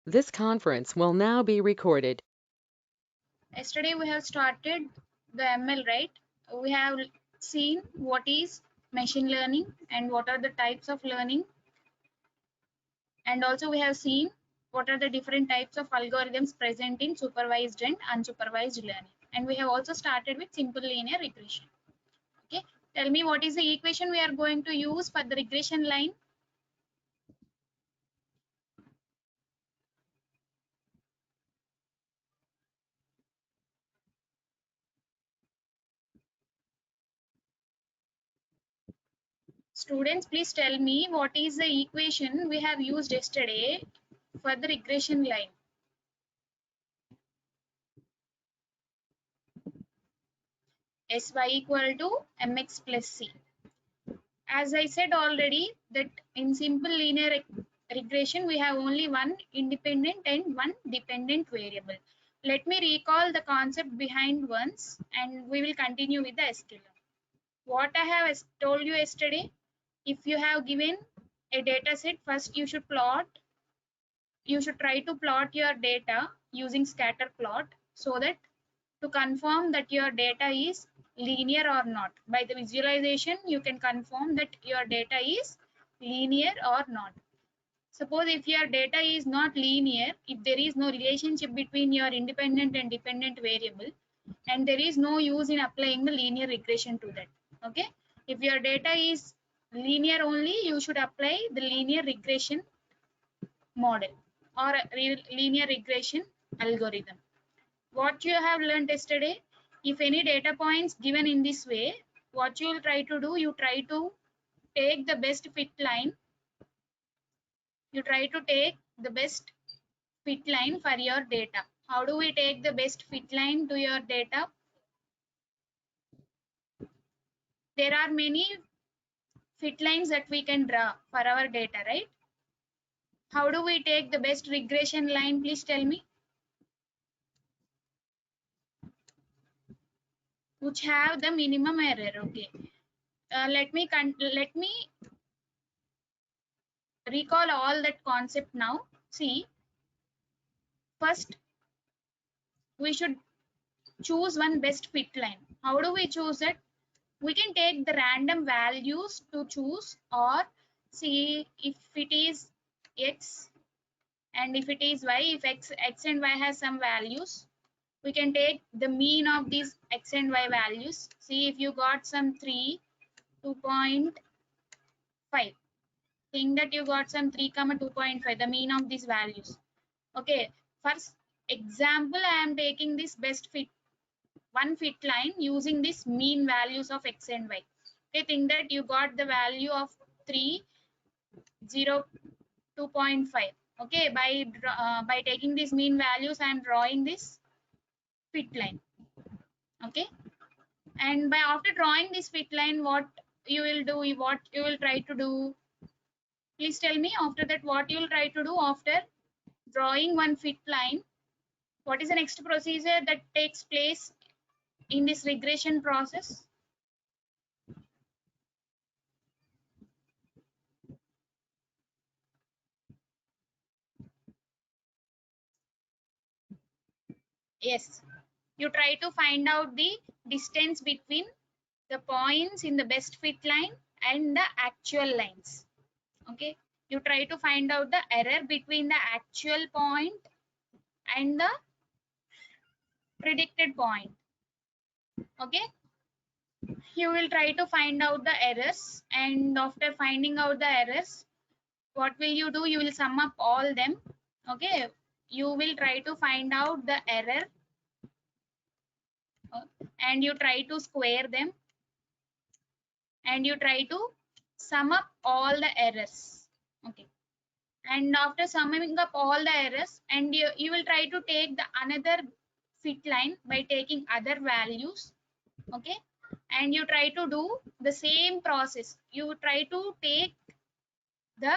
This conference will now be recorded. Yesterday we have started the ML, right? We have seen what is machine learning and what are the types of learning, and also we have seen what are the different types of algorithms present in supervised and unsupervised learning. And we have also started with simple linear regression. Okay, tell me what is the equation we are going to use for the regression line? Students, please tell me what is the equation we have used yesterday for the regression line. Sy equal to mx plus c. As I said already, that in simple linear regression, we have only one independent and one dependent variable. Let me recall the concept behind once and we will continue with the SQL. What I have told you yesterday, if you have given a data set, first you should try to plot your data using scatter plot so that to confirm that your data is linear or not. By the visualization, you can confirm that your data is linear or not. Suppose if your data is not linear, if there is no relationship between your independent and dependent variable, and there is no use in applying the linear regression to that. Okay. If your data is linear only, you should apply the linear regression model or linear regression algorithm. What you have learned yesterday, if any data points given in this way, what you will try to do, you try to take the best fit line, you try to take the best fit line for your data. How do we take the best fit line to your data? There are many fit lines that we can draw for our data, right? How do we take the best regression line? Please tell me. Which have the minimum error. Okay. Let me recall all that concept now. See, first we should choose one best fit line. How do we choose it? We can take the random values to choose, or see if it is x and if it is y, if x and y has some values, we can take the mean of these x and y values. See if you got some 3, 2.5. Think that you got some 3, 2.5, the mean of these values. Okay, first example, I am taking this best fit one fit line using this mean values of x and y. Okay, think that you got the value of 3, 0, 2.5. Okay, by taking these mean values, I am drawing this fit line. Okay, and by after drawing this fit line, what you will do, what you will try to do? Please tell me after that what you will try to do after drawing one fit line. What is the next procedure that takes place in this regression process? Yes, you try to find out the distance between the points in the best fit line and the actual lines. Okay, you try to find out the error between the actual point and the predicted point. Okay, you will try to find out the errors, and after finding out the errors, what will you do? You will sum up all them. Okay, you will try to find out the error, uh, and you try to square them, and you try to sum up all the errors. Okay, and after summing up all the errors, and you will try to take the another fit line by taking other values. Okay, and you try to do the same process. You try to take the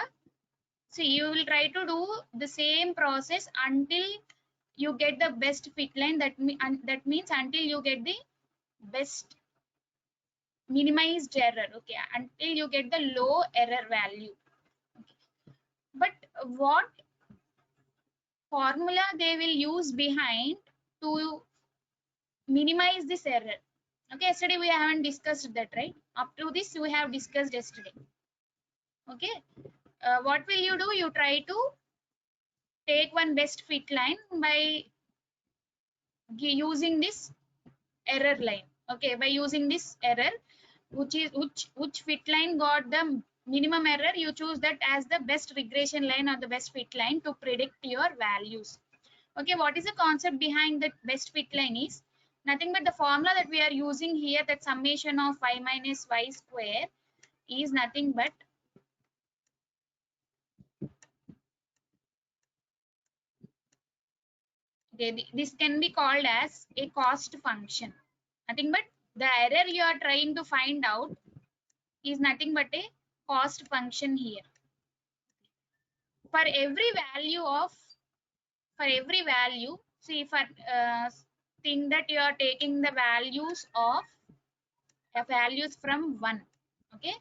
see you will try to do the same process until you get the best fit line. That means until you get the best minimized error. Okay, until you get the low error value. Okay. But what formula they will use behind to minimize this error. Okay, yesterday we haven't discussed that, right? Up to this we have discussed yesterday. Okay, what will you do? You try to take one best fit line by using this error line. Okay, by using this error, which fit line got the minimum error, you choose that as the best regression line or the best fit line to predict your values. Okay, what is the concept behind that best fit line is nothing but the formula that we are using here, that summation of y minus y square is nothing but okay, this can be called as a cost function. Nothing but the error you are trying to find out is nothing but a cost function here. For every value of, for every value, see for thing that you are taking the values of values from 1. Okay,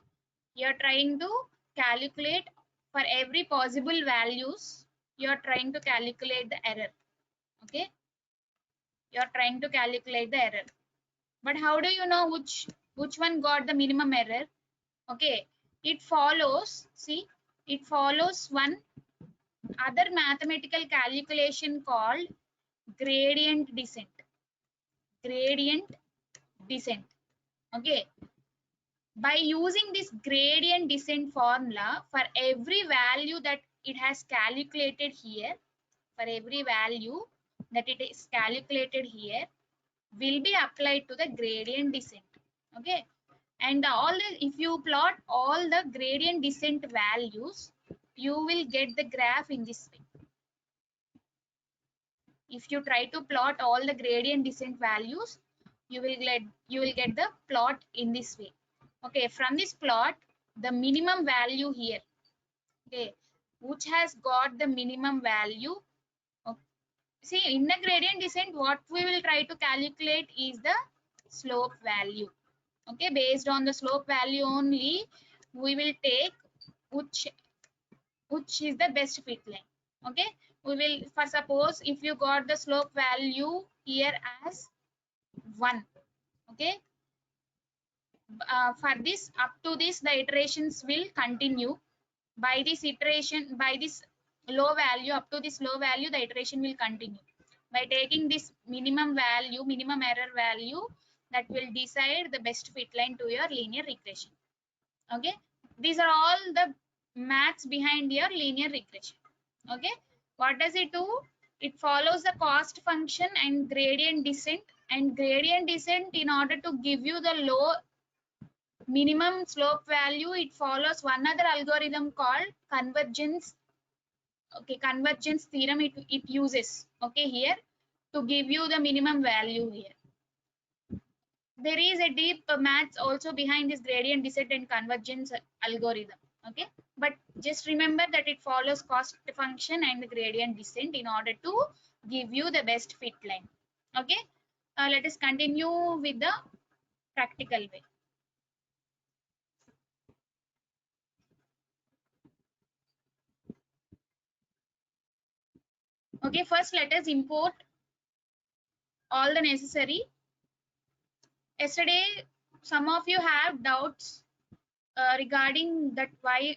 you are trying to calculate for every possible values, you are trying to calculate the error. Okay, you are trying to calculate the error, but how do you know which one got the minimum error? Okay, it follows, see, it follows one other mathematical calculation called gradient descent. Gradient descent. Okay, by using this gradient descent formula, for every value that it has calculated here, for every value that it is calculated here, will be applied to the gradient descent. Okay, and if you plot all the gradient descent values, you will get the graph in this way. If you try to plot all the gradient descent values, you will get the plot in this way. Okay, from this plot, the minimum value here, okay, which has got the minimum value. Okay. See, in the gradient descent, what we will try to calculate is the slope value. Okay, based on the slope value only, we will take which is the best fit line. Okay, we will, for suppose if you got the slope value here as 1. Okay, for this, up to this, the iterations will continue. By this iteration, by this low value, up to this low value, the iteration will continue. By taking this minimum value, minimum error value, that will decide the best fit line to your linear regression. Okay, these are all the maths behind your linear regression. Okay, what does it do? It follows the cost function and gradient descent. And gradient descent, in order to give you the low minimum slope value, it follows one other algorithm called convergence. Okay, convergence theorem it uses, okay, here to give you the minimum value here. There is a deep maths also behind this gradient descent and convergence algorithm. Okay, but just remember that it follows cost function and gradient descent in order to give you the best fit line. Okay, let us continue with the practical way. Okay, first let us import all the necessary. Yesterday, some of you have doubts regarding that why.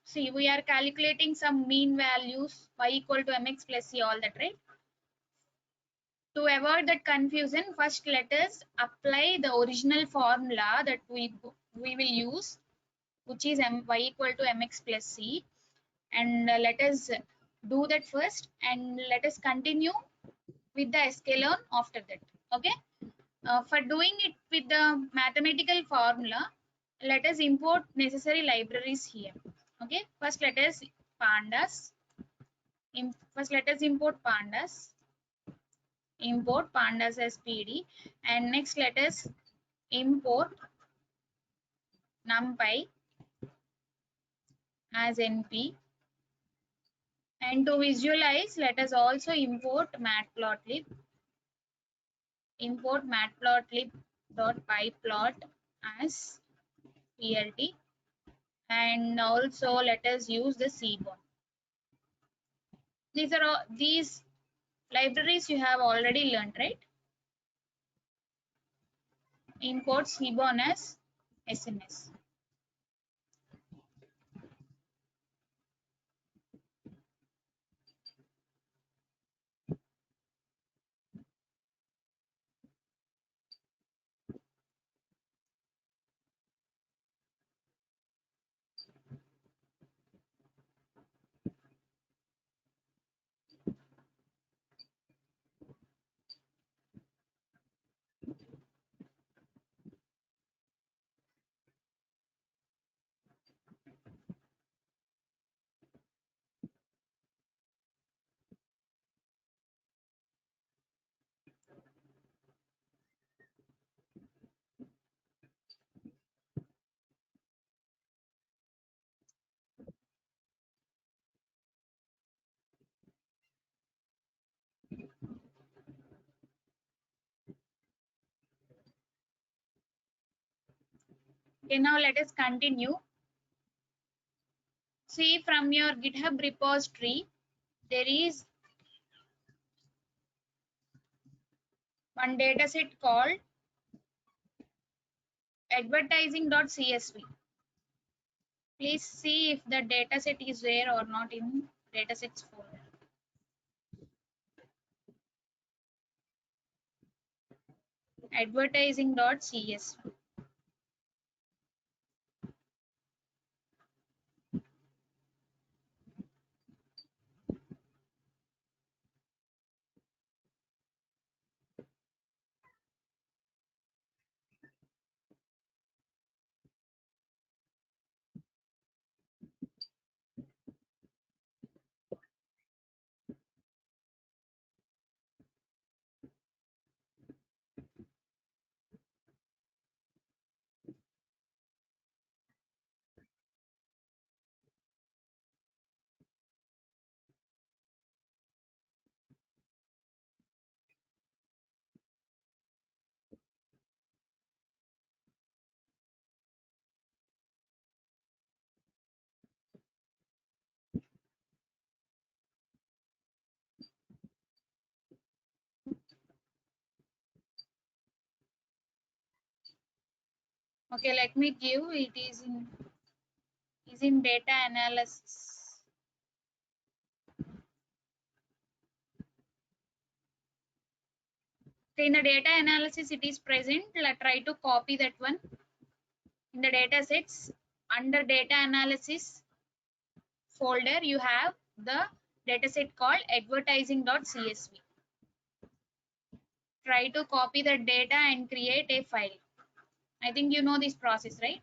See, we are calculating some mean values, y equal to mx plus c, all that, right? To avoid that confusion, first let us apply the original formula that we will use, which is y equal to mx plus c, and let us do that first, and let us continue with the sklearn after that. Okay, for doing it with the mathematical formula, let us import necessary libraries here. Okay, first let us import pandas, import pandas as pd, and next let us import numpy as np, and to visualize let us also import matplotlib, import matplotlib.pyplot as plt, and also let us use the seaborn. These are all, these libraries you have already learned, right? Import Seaborn as SNS. Okay, now let us continue. See, from your GitHub repository, there is one dataset called advertising.csv. Please see if the dataset is there or not in datasets folder. Advertising.csv. Okay, let me give it is in data analysis. Okay, in the data analysis it is present. Let's try to copy that one. In the data sets, under data analysis folder, you have the dataset called advertising.csv. Try to copy the data and create a file. I think you know this process, right?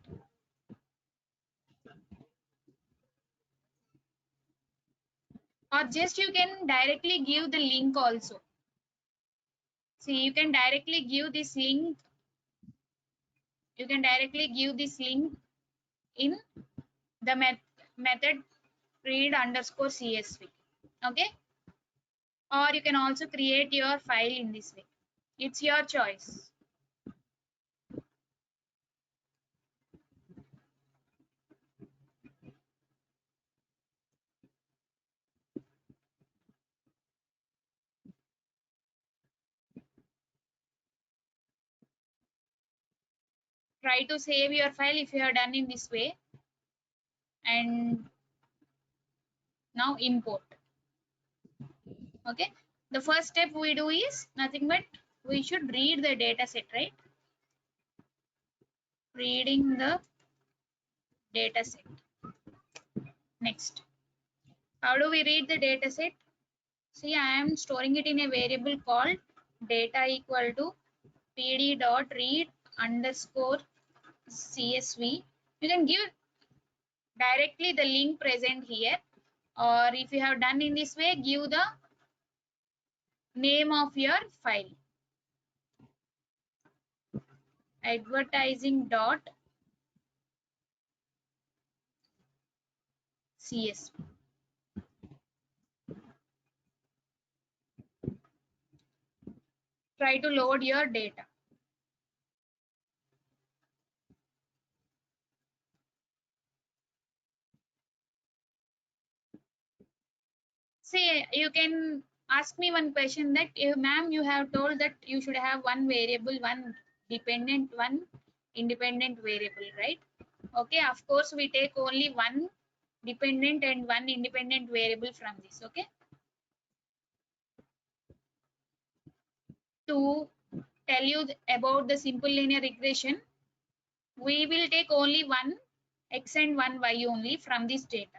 Or just you can directly give the link also. See, you can directly give this link. You can directly give this link in the method read underscore csv. Okay, or you can also create your file in this way. It's your choice. Try to save your file if you have done in this way, and now import. Okay, the first step we do is nothing but we should read the data set, right? Reading the data set. Next, how do we read the data set? See, I am storing it in a variable called data equal to pd dot read underscore csv. You can give directly the link present here, or if you have done in this way, give the name of your file. Advertising dot csv. Try to load your data. See, you can ask me one question that, ma'am, you have told that you should have one variable, one dependent, one independent variable, right? Okay, of course we take only one dependent and one independent variable from this. Okay, to tell you about the simple linear regression, we will take only one x and one y only from this data.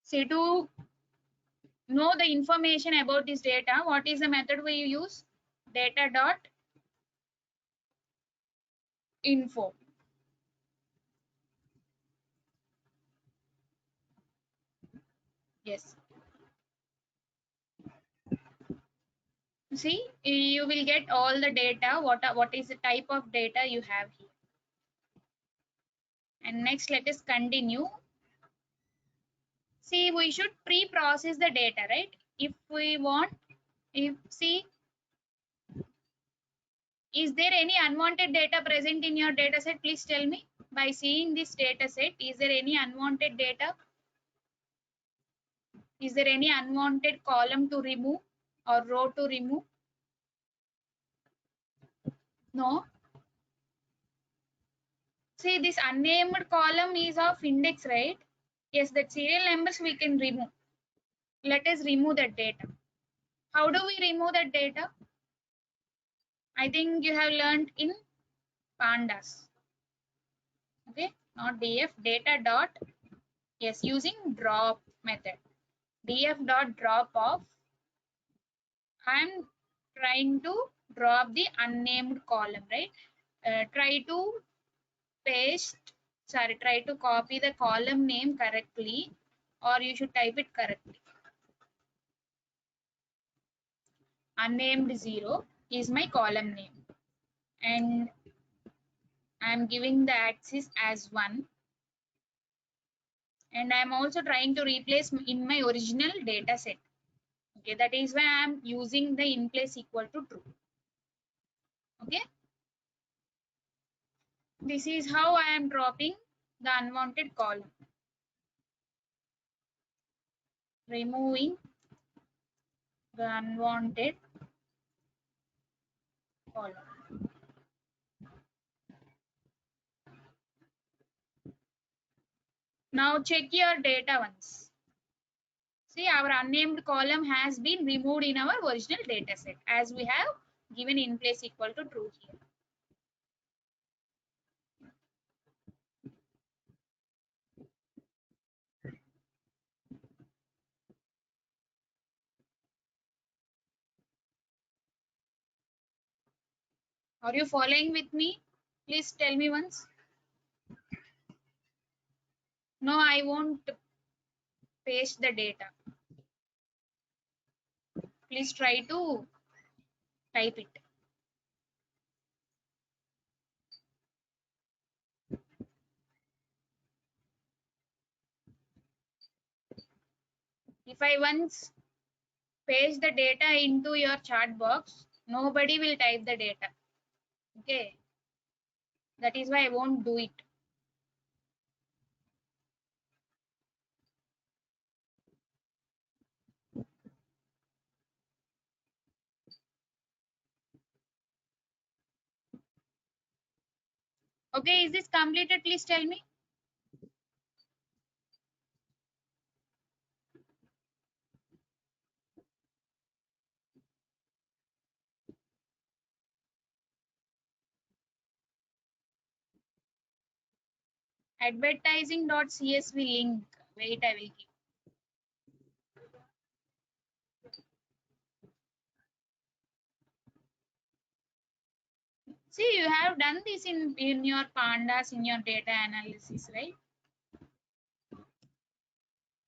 See, to know the information about this data, what is the method we use? Data dot info. Yes. See, you will get all the data. What is the type of data you have here? And next, let us continue. See, we should pre-process the data, right? If we want, see, is there any unwanted data present in your data set? Please tell me. By seeing this data set, is there any unwanted data? Is there any unwanted column to remove or row to remove? No. See, this unnamed column is of index, right? Yes, that serial numbers we can remove. Let us remove that data. How do we remove that data? I think you have learned in pandas. Okay, not df, data dot, yes, using drop method. Df dot drop of, I'm trying to drop the unnamed column, right? Try to try to copy the column name correctly, or you should type it correctly. Unnamed 0 is my column name, and I'm giving the axis as 1, and I'm also trying to replace in my original data set. Okay, that is why I'm using the in place equal to true. Okay, this is how I am dropping the unwanted column, removing the unwanted column. Now check your data once. See, our unnamed column has been removed in our original data set, as we have given in place equal to true here. Are you following with me? Please tell me once. No, I won't paste the data. Please try to type it. If I once paste the data into your chat box, nobody will type the data. Okay, that is why I won't do it. Okay, is this completed? Please tell me. Advertising.csv link. Wait, I will give. See, you have done this in your pandas, in your data analysis, right?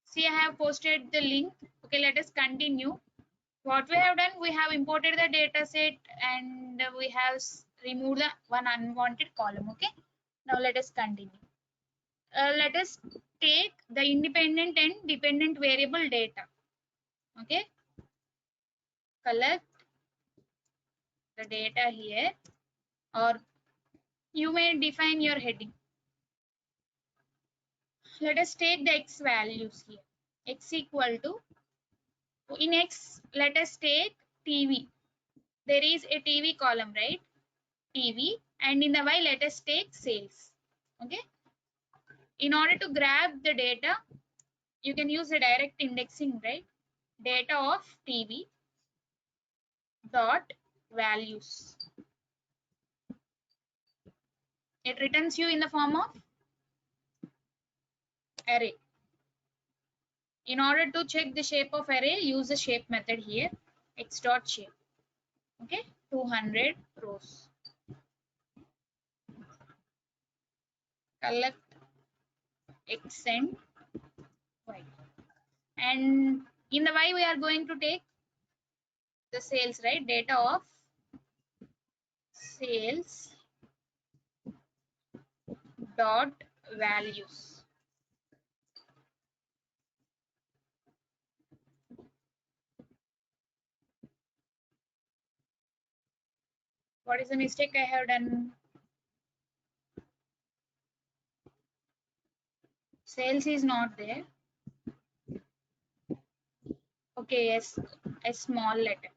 See, I have posted the link. Okay, let us continue. What we have done, we have imported the data set and we have removed the one unwanted column. Okay, now let us continue. Let us take the independent and dependent variable data. Okay, collect the data here, or you may define your heading. Let us take the x values here. X equal to, in x, let us take TV. There is a TV column, right? TV, and in the y, let us take sales. Okay. In order to grab the data, you can use the direct indexing, right? Data of TV dot values. It returns you in the form of array. In order to check the shape of array, use the shape method here, x dot shape. Okay, 200 rows. Collect x and y. And in the y, we are going to take the sales, right? Data of sales dot values. What is the mistake I have done? Sales is not there. Okay, yes, a small letter.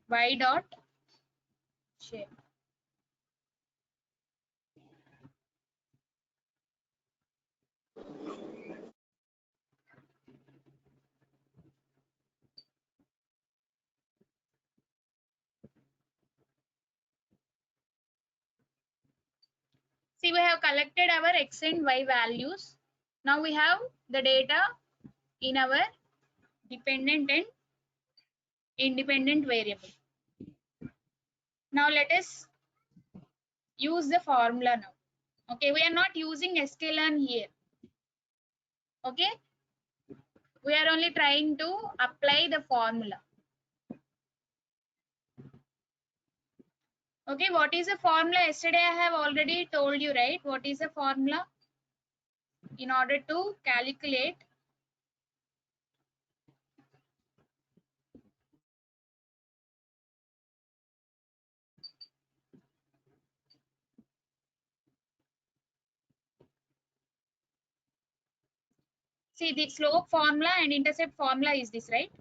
Y dot shape. See, we have collected our x and y values. Now we have the data in our dependent and independent variable. Now let us use the formula now. Okay, we are not using sklearn here. Okay, we are only trying to apply the formula. Okay, what is the formula? Yesterday I have already told you, right? What is the formula? In order to calculate see, the slope formula and intercept formula is this, right?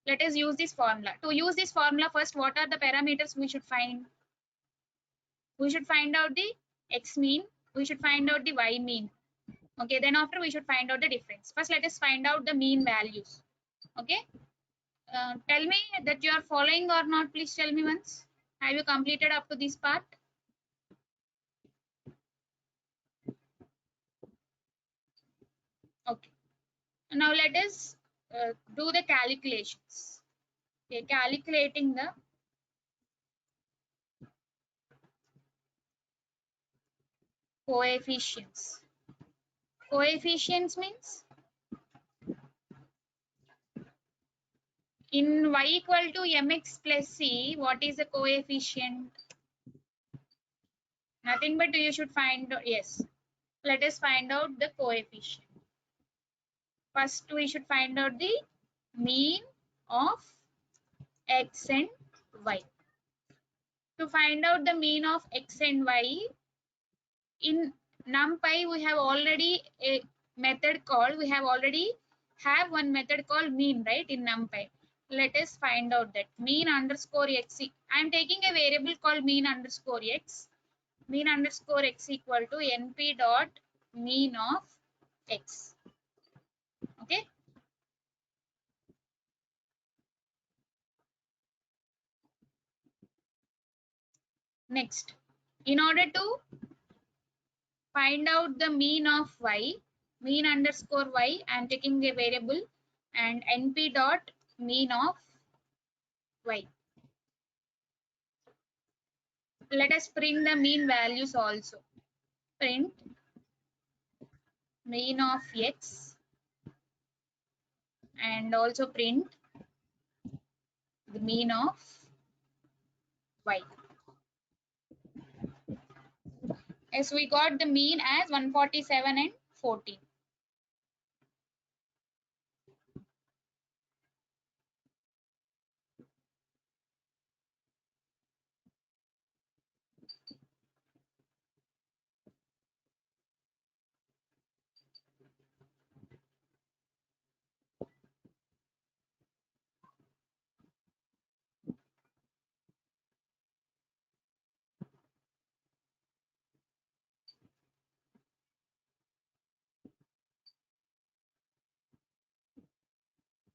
Let us use this formula. To use this formula, first, what are the parameters we should find? We should find out the x mean. We should find out the y mean. Okay, then after we should find out the difference. First, let us find out the mean values. Okay. Tell me that you are following or not. Please tell me once. Have you completed up to this part? Okay. Now let us do the calculations. Okay, calculating the coefficients. Coefficients means in y equal to mx plus c, what is the coefficient? Nothing but you should find, yes. Let us find out the coefficient. First, we should find out the mean of x and y. To find out the mean of x and y, in NumPy we have already a method called, we have already have one method called mean, right, in NumPy. Let us find out that mean underscore x. I am taking a variable called mean underscore x. Mean underscore x equal to np dot mean of x. Okay. Next, in order to find out the mean of y, mean underscore y, I am taking a variable and np dot mean of y. Let us print the mean values also. Print mean of x and also print the mean of y. Yes, we got the mean as 147 and 14.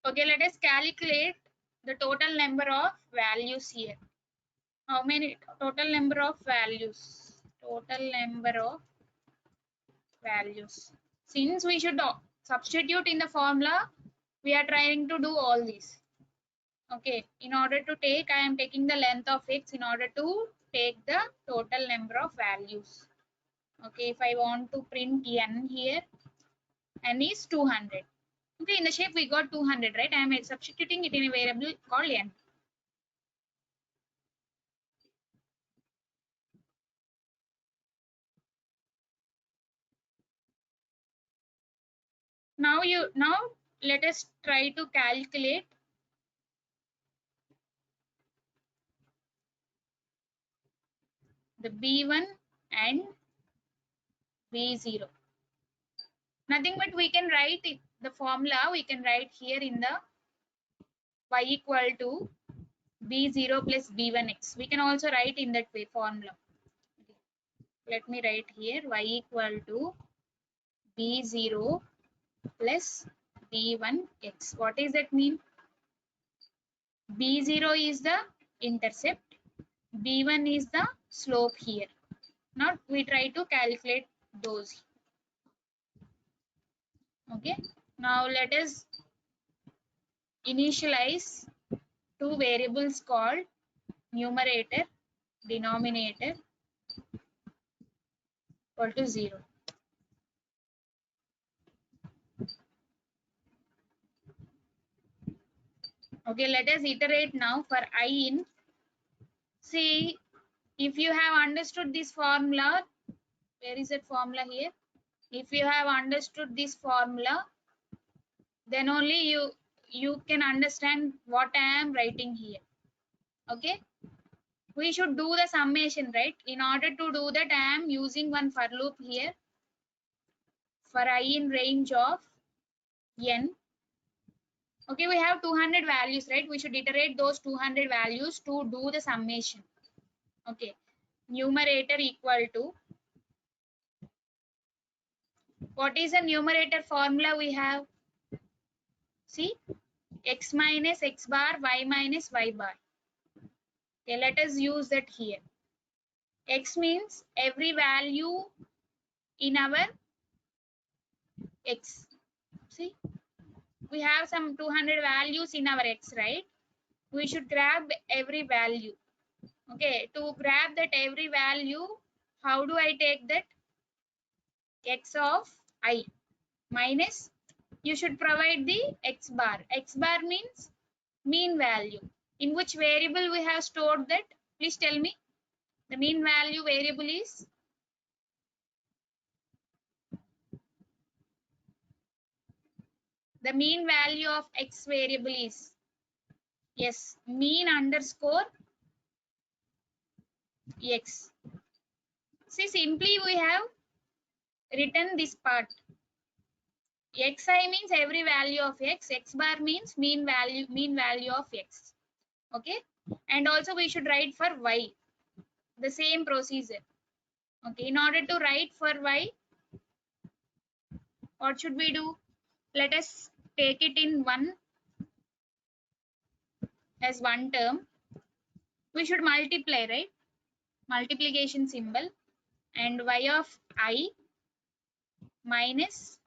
Okay, let us calculate the total number of values here. How many total number of values? Total number of values. Since we should substitute in the formula, we are trying to do all these. Okay, in order to take, I am taking the length of x in order to take the total number of values. Okay, if I want to print n here, n is 200. Okay, in the shape we got 200, right? I am substituting it in a variable called n. Now let us try to calculate the b1 and b0. Nothing but we can write it, the formula we can write here in the y equal to b0 plus b1x. We can also write in that way formula. Let me write here y equal to b0 plus b1x. What does that mean? b0 is the intercept, b1 is the slope here. Now we try to calculate those. Okay, now let us initialize two variables called numerator, denominator equal to 0. Okay, let us iterate now for I in. See, if you have understood this formula, where is that formula here? If you have understood this formula, then only you can understand what I am writing here. Okay, we should do the summation, right? In order to do that, I am using one for loop here for I in range of n. Okay, we have 200 values, right? We should iterate those 200 values to do the summation. Okay, numerator equal to, what is the numerator formula we have? See, x minus x bar, y minus y bar. Okay, let us use that here. X means every value in our x. See, we have some 200 values in our x, right? We should grab every value. Okay, to grab that every value, how do I take that? X of I minus, you should provide the x bar. X bar means mean value. In which variable we have stored that? Please tell me. The mean value variable is the mean value of x variable is, yes, mean underscore x. See, simply we have written this part. Xi means every value of x, x bar means mean value of x. Okay, and also we should write for y the same procedure. Okay, in order to write for y, what should we do? Let us take it in one as one term. We should multiply, right? Multiplication symbol, and y of I minus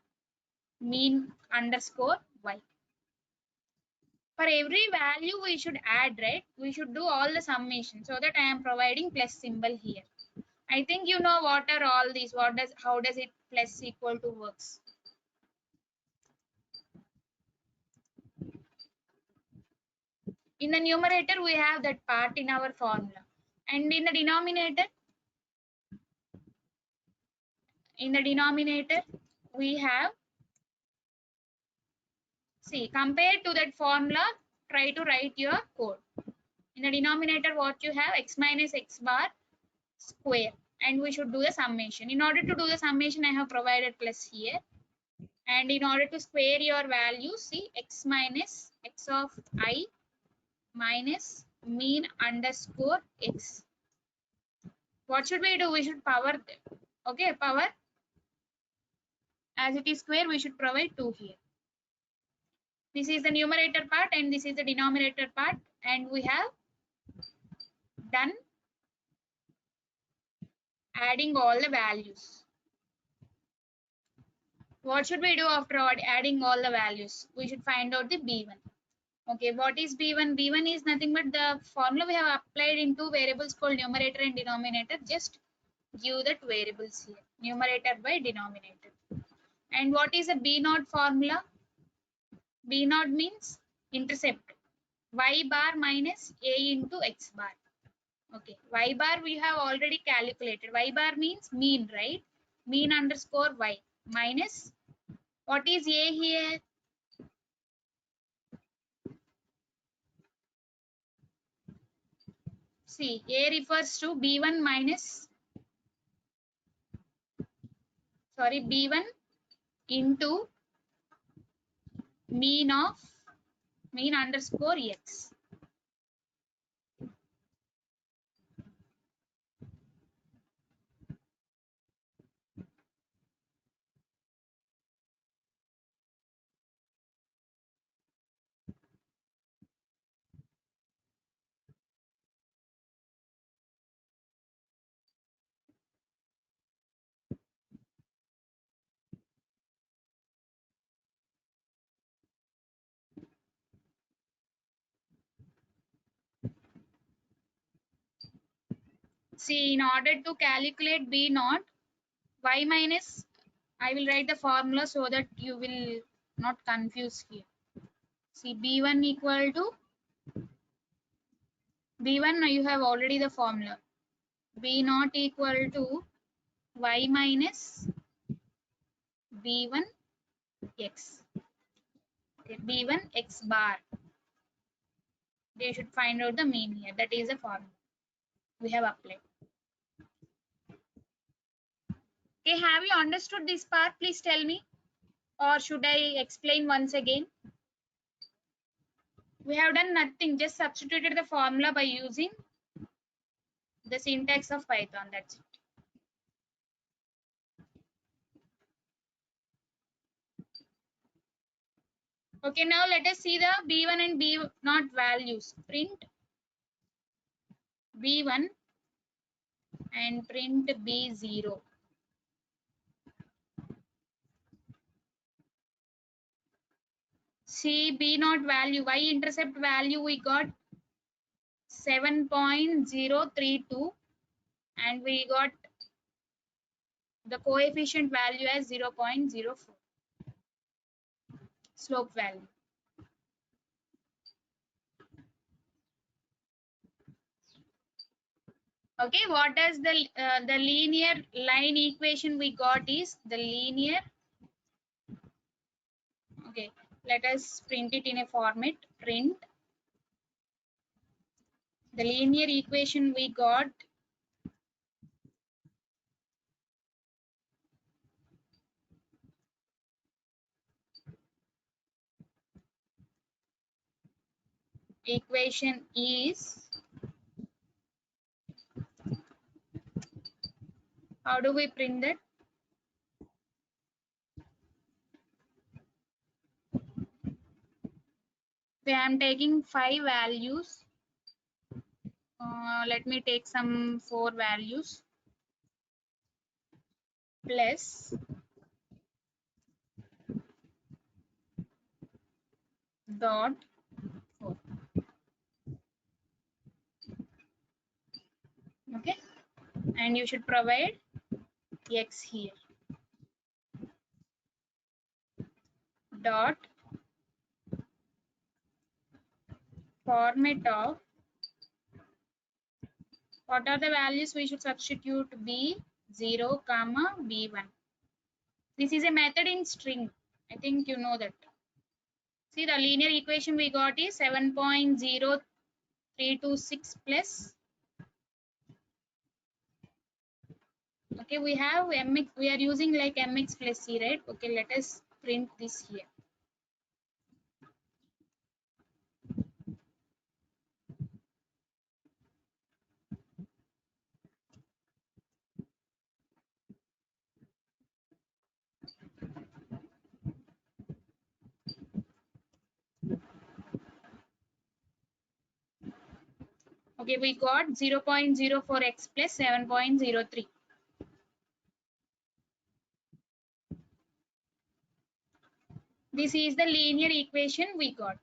mean underscore y. For every value we should add, right? We should do all the summation, so that I am providing plus symbol here. I think you know what are all these. How does it plus equal to works? In the numerator we have that part in our formula, and in the denominator we have, see, compared to that formula, try to write your code. In the denominator what you have, x minus x bar square, and we should do the summation. In order to do the summation, I have provided plus here, and in order to square your value, see, x minus x of I minus mean underscore x. What should we do? We should power that. Okay, power, as it is square, we should provide 2 here. This is the numerator part and this is the denominator part, and we have done adding all the values. What should we do after adding all the values? We should find out the B1. Okay, what is B1? B1 is nothing but the formula we have applied in two variables called numerator and denominator. Just give that variables here, numerator by denominator. And what is a B0 formula? B0 means intercept, y bar minus a into x bar. Okay, y bar we have already calculated. Y bar means mean, right? Mean underscore y minus, what is a here? See, a refers to B1 minus, sorry, B1 into mean underscore x. See, in order to calculate B0, y minus, I will write the formula so that you will not confuse here. See, B1 equal to, B1 you have already the formula. B0 equal to y minus B1 x. Okay, B1 x bar. They should find out the mean here. That is the formula we have applied. Okay, have you understood this part? Please tell me. Or should I explain once again? We have done nothing, just substituted the formula by using the syntax of Python. That's it. Okay, now let us see the B1 and B0 values. Print B1 and print B0. See, B0 value, y-intercept value we got 7.032 and we got the coefficient value as 0.04, slope value. Okay, what does the linear line equation we got is the linear. Okay, let us print it in a format. Print the linear equation we got equation is, how do we print that? Okay, I am taking 5 values. Let me take some 4 values plus dot 4. Okay, and you should provide x here. Dot format of, what are the values we should substitute? B0 comma B1. This is a method in string. I think you know that. See, the linear equation we got is 7.0326 plus. Okay, we have mx, we are using like mx plus c, right? Okay, let us print this here. Okay, we got 0.04x plus 7.03. This is the linear equation we got.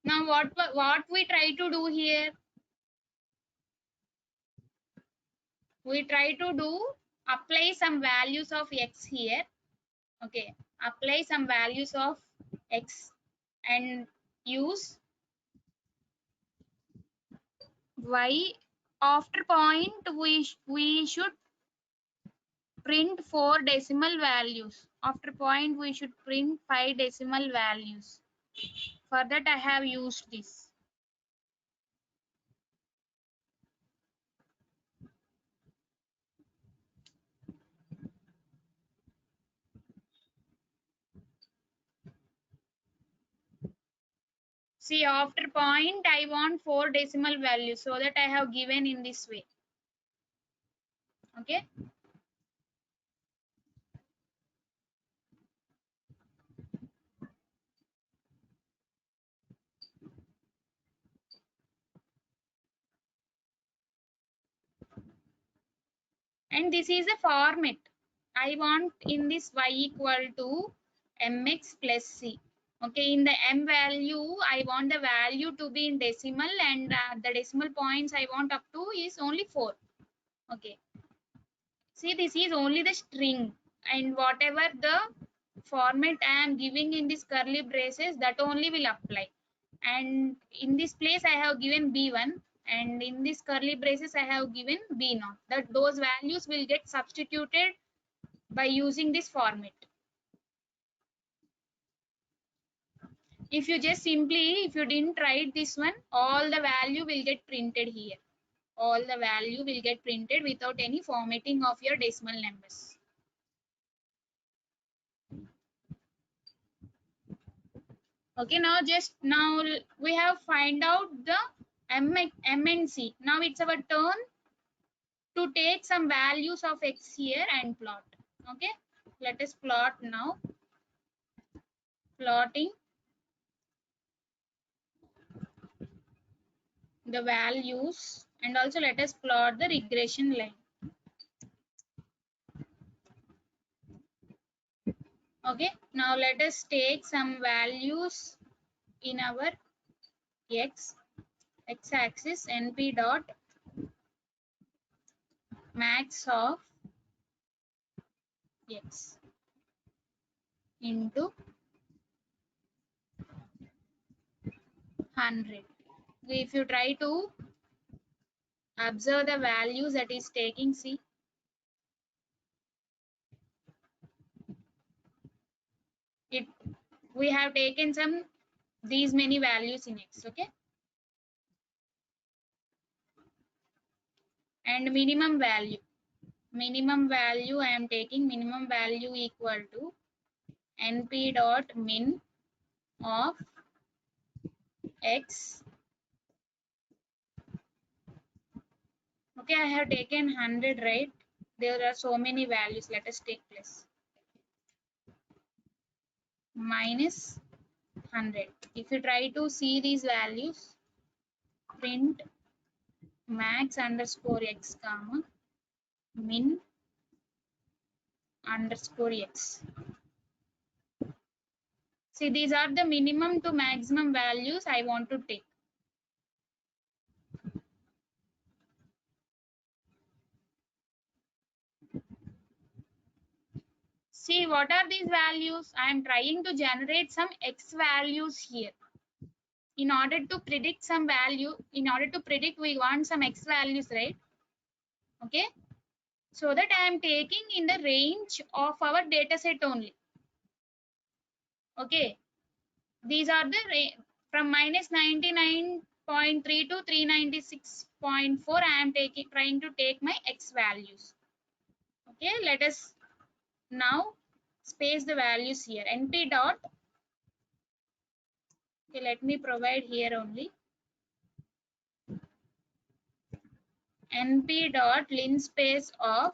Now what we try to do here? We try to do apply some values of x here. Okay, apply some values of x and use y. After point we should print 4 decimal values. After point we should print 5 decimal values. For that I have used this. See, after point I want 4 decimal values, so that I have given in this way. Okay. And this is a format. I want in this y equal to mx plus c. Okay, in the m value, I want the value to be in decimal, and the decimal points I want up to is only 4. Okay. See, this is only the string, and whatever the format I am giving in this curly braces, that only will apply. And in this place I have given b1, and in this curly braces I have given b0. That those values will get substituted by using this format. If you just simply, if you didn't write this one, all the value will get printed here. All the value will get printed without any formatting of your decimal numbers. Okay, now we have find out the m and c. Now it's our turn to take some values of x here and plot. Okay, let us plot now. Plotting the values, and also let us plot the regression line. Okay, now let us take some values in our x axis. Np dot max of x into 100. If you try to observe the values that is taking, see, we have taken some these many values in x. Okay, and minimum value I am taking minimum value equal to np dot min of x. Okay, I have taken 100, right? There are so many values. Let us take plus minus 100. If you try to see these values, print max underscore x comma min underscore x. See, these are the minimum to maximum values I want to take. See, what are these values? I am trying to generate some x values here. In order to predict some value, we want some x values, right? Okay. So that I am taking in the range of our data set only. Okay. These are the from minus 99.3 to 396.4. I am trying to take my x values. Okay. Let us now space the values here. Np dot. Okay, let me provide here only. Np dot linspace of.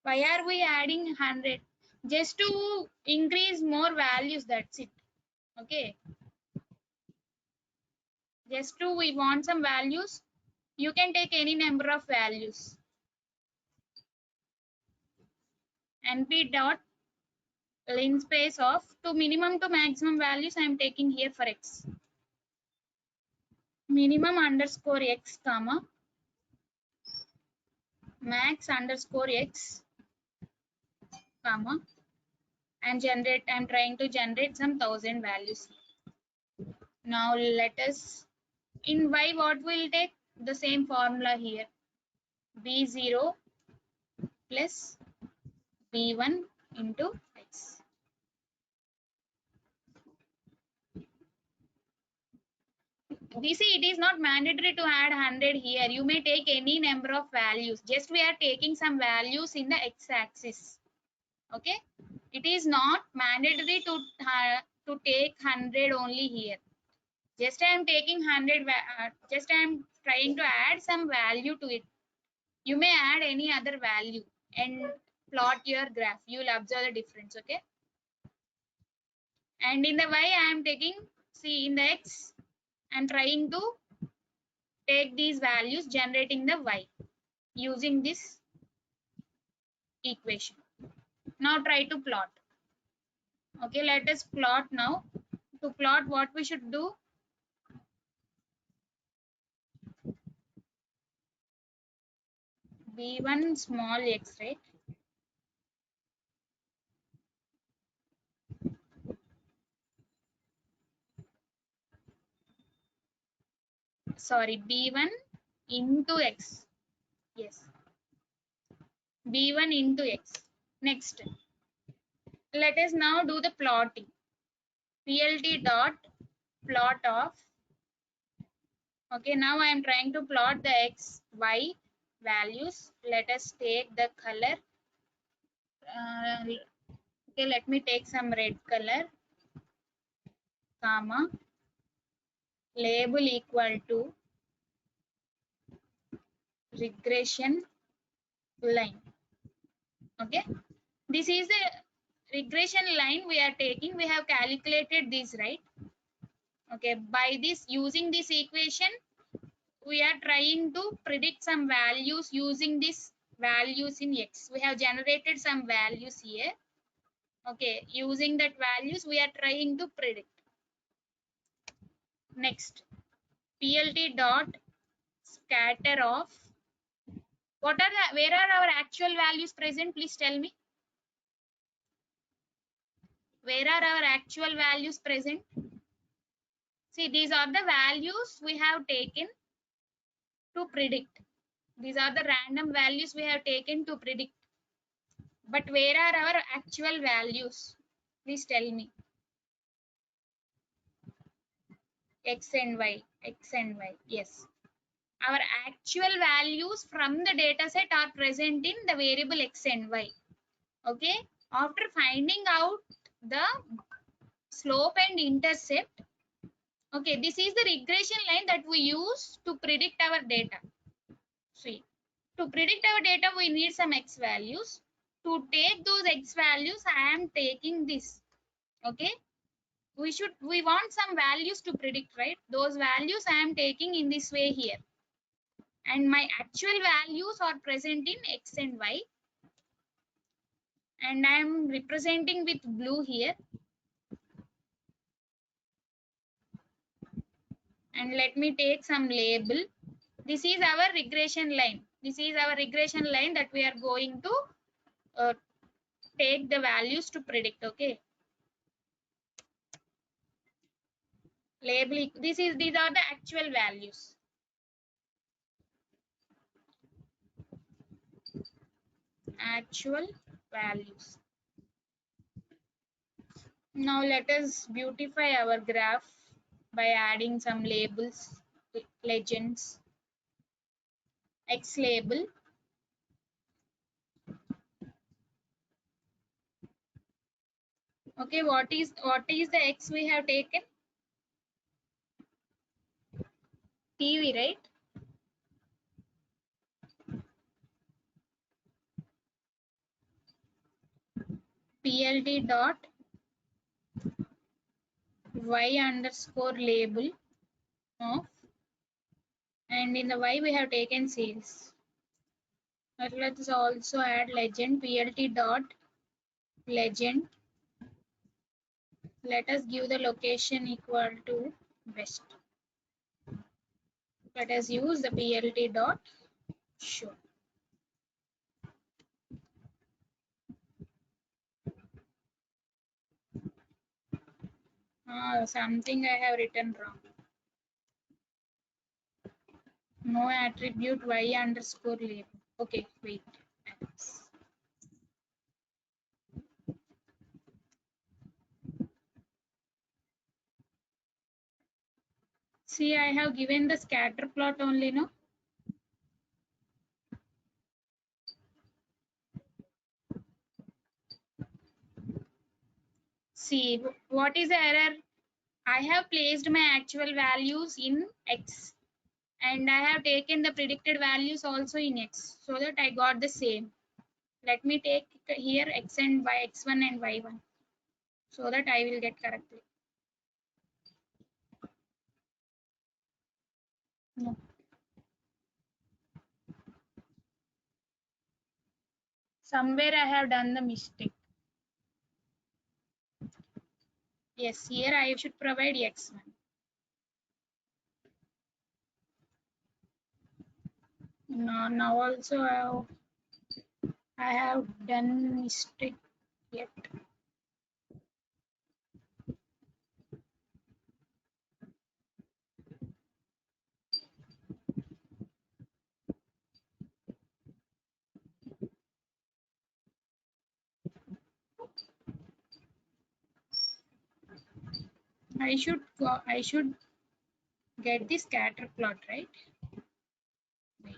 Why are we adding 100? just to increase more values, that's it. Okay, just to we want some values, you can take any number of values. Np dot linspace of to minimum to maximum values I am taking here for x. Minimum underscore x comma max underscore x comma and generate. I'm trying to generate some 1000 values. Now let us in y what will take the same formula here, b0 plus b1 into x. We see it is not mandatory to add 100 here. You may take any number of values. Just we are taking some values in the x-axis. Okay, it is not mandatory to take 100 only here. Just I am taking 100. Just I am trying to add some value to it. You may add any other value and plot your graph. You will observe the difference. Okay. And in the y, I am taking, see in the x, I am trying to take these values, generating the y using this equation. Now try to plot. Okay, let us plot now. To plot, what we should do? B1 small x, right? Sorry, B1 into x. Yes, B1 into x. Next, let us now do the plotting. PLT dot plot of. Okay, now I am trying to plot the x, y values. Let us take the color. Okay, let me take some red color, comma, label equal to regression line. Okay, this is the regression line we are taking. We have calculated this, right? Okay, by this, using this equation, we are trying to predict some values using this values in x. We have generated some values here. Okay, using that values, we are trying to predict. Next, PLT dot scatter of. What are the, where are our actual values present? Please tell me. Where are our actual values present? See, these are the values we have taken to predict. These are the random values we have taken to predict. But where are our actual values? Please tell me. X and Y, X and Y. Yes. Our actual values from the data set are present in the variable X and Y. Okay. After finding out the slope and intercept, okay, this is the regression line that we use to predict our data. See, to predict our data, we need some X values. To take those X values, I am taking this. Okay. We want some values to predict, right? Those values I am taking in this way here. And my actual values are present in X and Y. And I am representing with blue here. And let me take some label. This is our regression line. This is our regression line that we are going to take the values to predict. Okay. Label. These are the actual values. Actual values. Now let us beautify our graph by adding some labels, legends. X label. Okay, what is the X we have taken? PV, right? plt dot y underscore label of, and in the y we have taken sales. But let's also add legend, plt dot legend. Let us give the location equal to west. Let us use the plt dot show. Something I have written wrong. No attribute y underscore label. Okay, wait. See, I have given the scatter plot only, no? See, what is the error? I have placed my actual values in x, and I have taken the predicted values also in x, so that I got the same. Let me take here x and y, x1 and y1, so that I will get correctly. No. Somewhere I have done the mistake. Yes, here I should provide x1. Now also I have done mistake yet. I should get the scatter plot, right? Wait.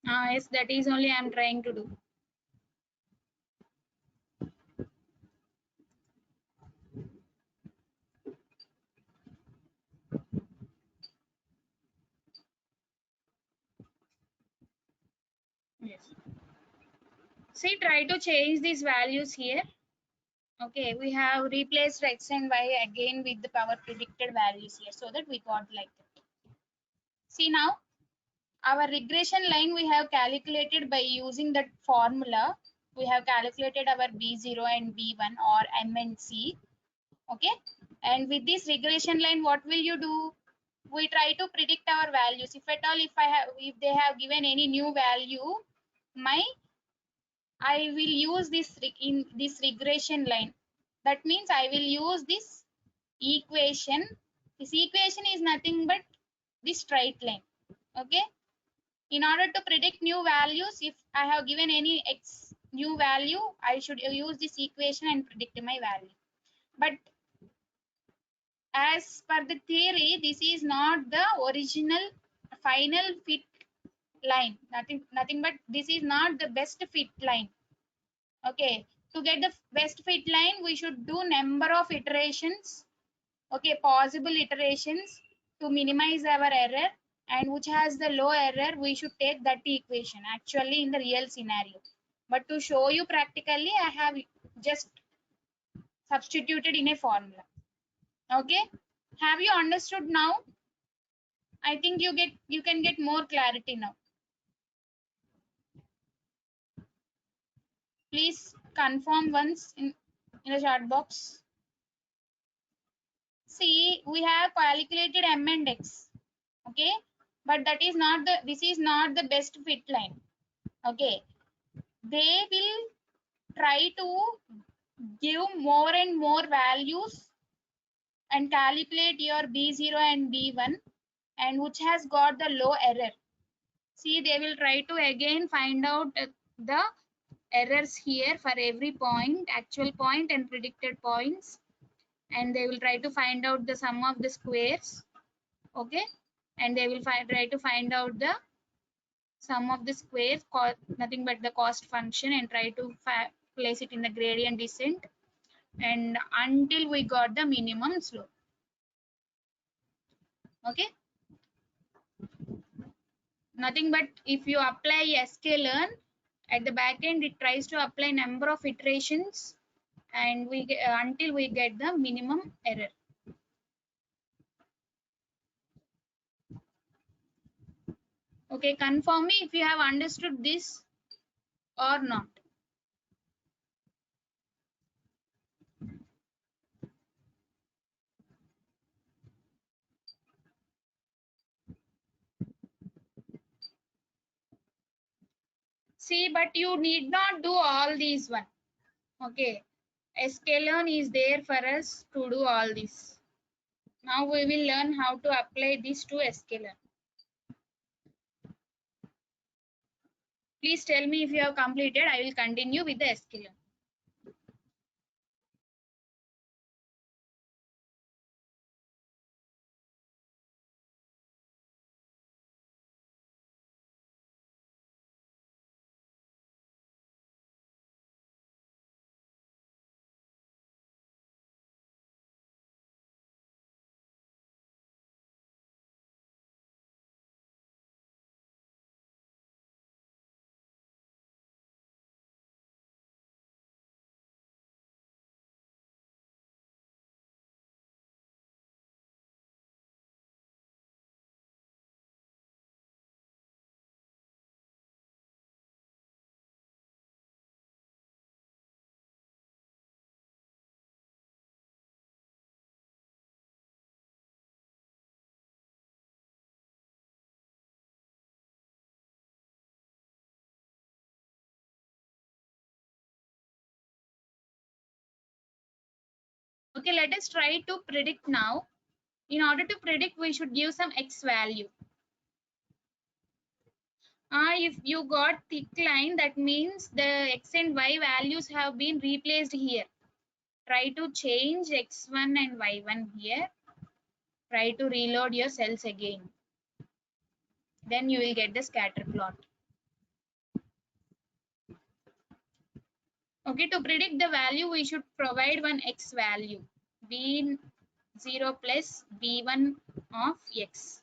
Yes, that is only I am trying to do. Yes. See, try to change these values here. Okay, we have replaced x and y again with our predicted values here, so that we got like that. See now, our regression line we have calculated by using that formula. We have calculated our B0 and B1 or M and C. Okay, and with this regression line, what will you do? We try to predict our values. If at all, if they have given any new value, I will use this in this regression line. That means I will use this equation. This equation is nothing but this straight line. Okay. In order to predict new values, if I have given any x new value, I should use this equation and predict my value. But as per the theory, this is not the original final fit line. Nothing but this is not the best fit line. Okay, to get the best fit line, we should do number of iterations. Okay, possible iterations to minimize our error, and which has the low error, we should take that equation actually in the real scenario. But to show you practically, I have just substituted in a formula. Okay, have you understood now? I think you can get more clarity now. Please confirm once in the chat box. See, we have calculated m and x. Okay, but this is not the best fit line. Okay, they will try to give more and more values and calculate your B0 and B1, and which has got the low error. See, they will try to again find out the errors here for every point, actual point and predicted points, and they will try to find out the sum of the squares. Okay, and they will try to find out the sum of the squares, nothing but the cost function, and try to place it in the gradient descent, and until we got the minimum slope. Okay, Nothing but if you apply sklearn at the back end, it tries to apply number of iterations and we get, until we get the minimum error. Okay, confirm me if you have understood this or not. See, but you need not do all these one. Okay, sklearn is there for us to do all this. Now we will learn how to apply this to sklearn. Please tell me if you have completed. I will continue with the sklearn. Okay, let us try to predict now. In order to predict, we should give some x value. If you got thick line, that means the x and y values have been replaced here. Try to change x1 and y1 here. Try to reload your cells again. Then you will get the scatter plot. Okay, to predict the value, we should provide one x value. B0 plus B1 of x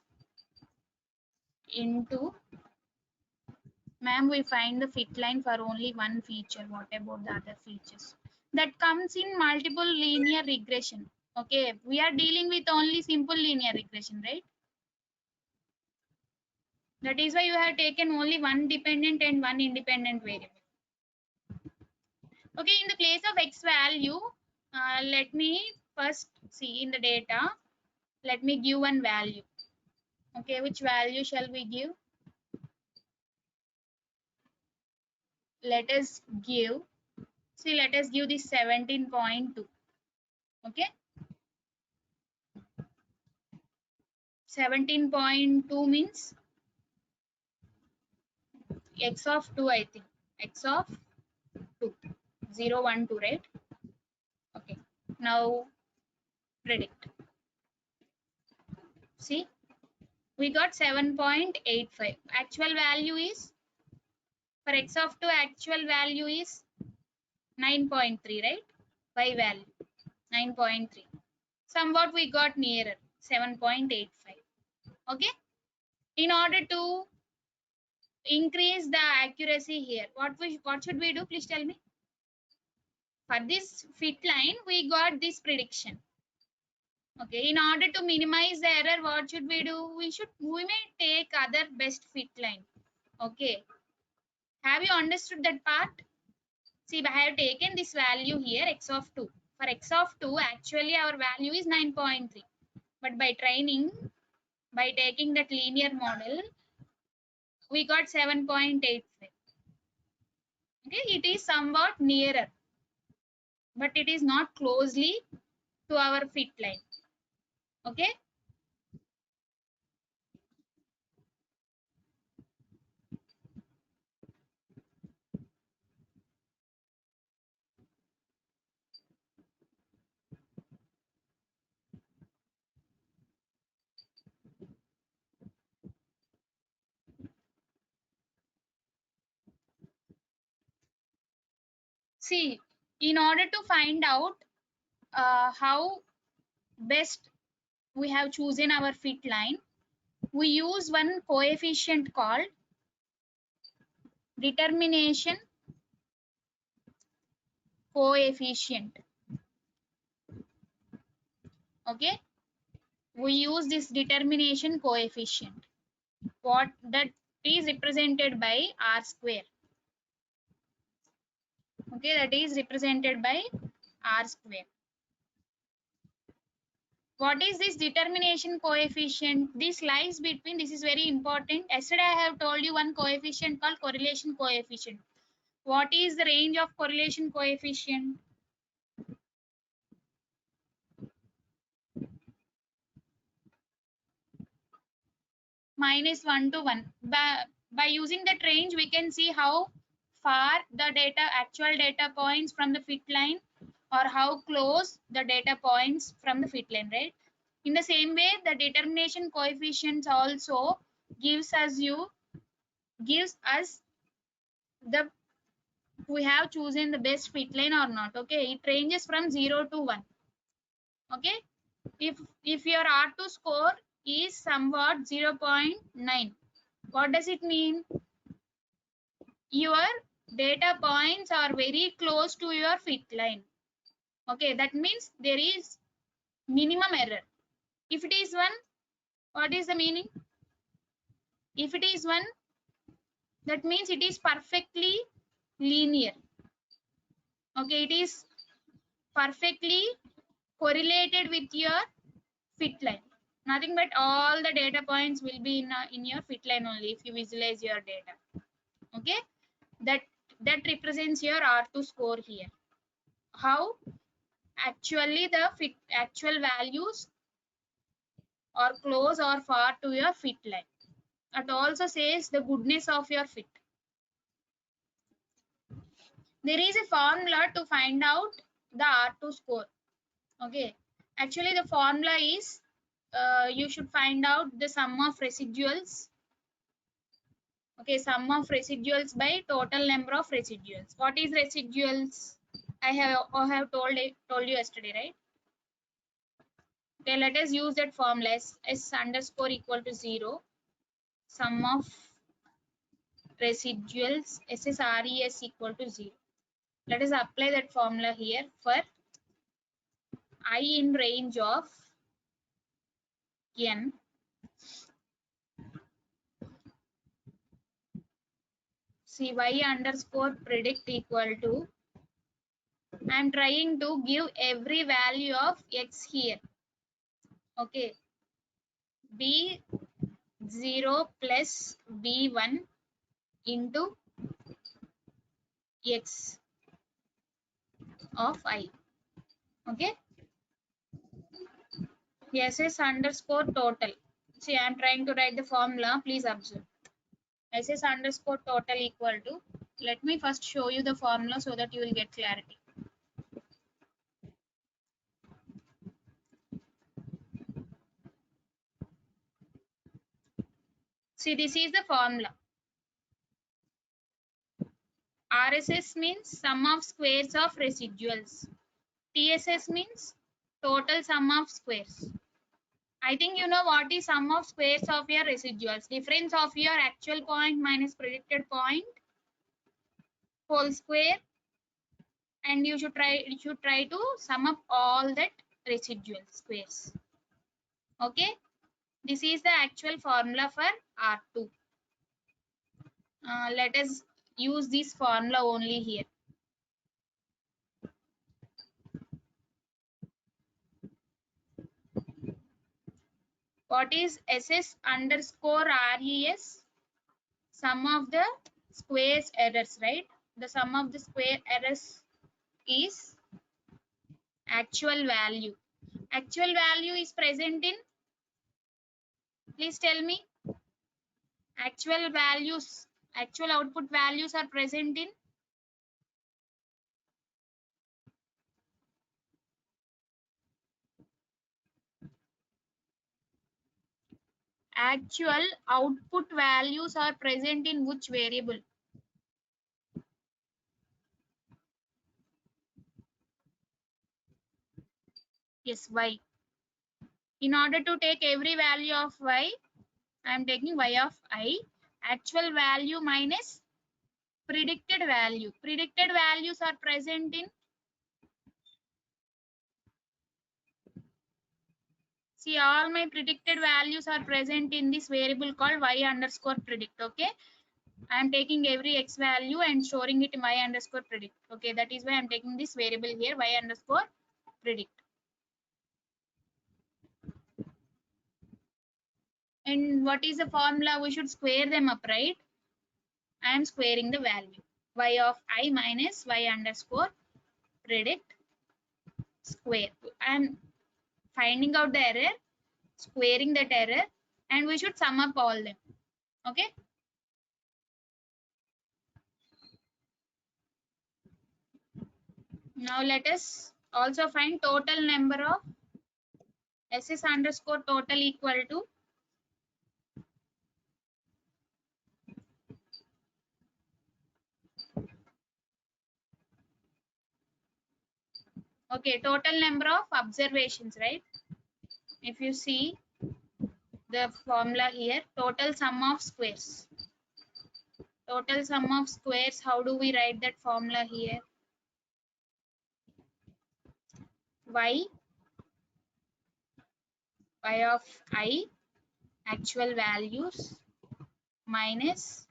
into, ma'am, we find the fit line for only one feature. What about the other features? That comes in multiple linear regression. Okay, we are dealing with only simple linear regression, right? That is why you have taken only one dependent and one independent variable. Okay, in the place of x value, let me first see in the data. Let me give one value. Okay, which value shall we give? Let us give, see, let us give this 17.2. Okay, 17.2 means x of 2, I think. X of 2. 0, 1, 2, right? Okay, now predict. See, we got 7.85. Actual value is, for x of 2, actual value is 9.3, right? Y value 9.3. Somewhat we got nearer 7.85. Okay, in order to increase the accuracy here, what should we do? Please tell me. For this fit line, we got this prediction. Okay, in order to minimize the error, what should we do? We may take other best fit line. Okay, have you understood that part? See, I have taken this value here, x of 2. For x of 2, actually our value is 9.3. But by training, by taking that linear model, we got 7.85. Okay, it is somewhat nearer, but it is not closely to our fit line. Okay. See, in order to find out how best we have chosen our fit line, we use one coefficient called determination coefficient. Okay, we use this determination coefficient. What that is represented by r square. Okay, that is represented by r square. What is this determination coefficient? This lies between, this is very important. Yesterday I have told you one coefficient called correlation coefficient. What is the range of correlation coefficient? -1 to 1. By using that range, we can see how far the actual data points from the fit line, or how close the data points from the fit line, right? In the same way, the determination coefficients also gives us the we have chosen the best fit line or not. Okay, it ranges from 0 to 1. Okay, if your R2 score is somewhat 0.9, what does it mean? Your data points are very close to your fit line. Okay, that means there is minimum error. If it is 1, what is the meaning? If it is 1, that means it is perfectly linear. Okay, it is perfectly correlated with your fit line. Nothing but all the data points will be in your fit line only if you visualize your data. Okay, that represents your R2 score here. How actually the actual values are close or far to your fit line. It also says the goodness of your fit. There is a formula to find out the R2 score. Okay, actually the formula is you should find out the sum of residuals. Okay, sum of residuals by total number of residuals. What is residuals? I have told you yesterday, right? Okay, let us use that formula. S underscore equal to 0. Sum of residuals SSRES equal to 0. Let us apply that formula here for I in range of n. See, y underscore predict equal to, I am trying to give every value of x here. Okay, b0 plus b1 into x of I. Okay, SS underscore total. See, I am trying to write the formula. Please observe. SS underscore total equal to, let me first show you the formula so that you will get clarity. See, this is the formula. RSS means sum of squares of residuals. TSS means total sum of squares. I think you know what is sum of squares of your residuals. Difference of your actual point minus predicted point whole square, and you should try to sum up all that residual squares. Okay, this is the actual formula for R2. Let us use this formula only here. What is SS underscore RES? Sum of the squares errors, right? The sum of the square errors is actual value. Actual value is present in, please tell me, actual values, actual output values are present in actual output values are present in which variable? Yes, y. In order to take every value of y, I am taking y of I, actual value minus predicted value. Predicted values are present in, see, all my predicted values are present in this variable called y underscore predict. Okay, I am taking every x value and storing it in y underscore predict. Okay, that is why I am taking this variable here, y underscore predict. And what is the formula? We should square them up, right? I am squaring the value y of I minus y underscore predict square. I am finding out the error, squaring that error, and we should sum up all them. Okay. Now let us also find total number of SS underscore total equal to, okay, total number of observations, right? If you see the formula here, total sum of squares. Total sum of squares, how do we write that formula here? Y of I, actual values, minus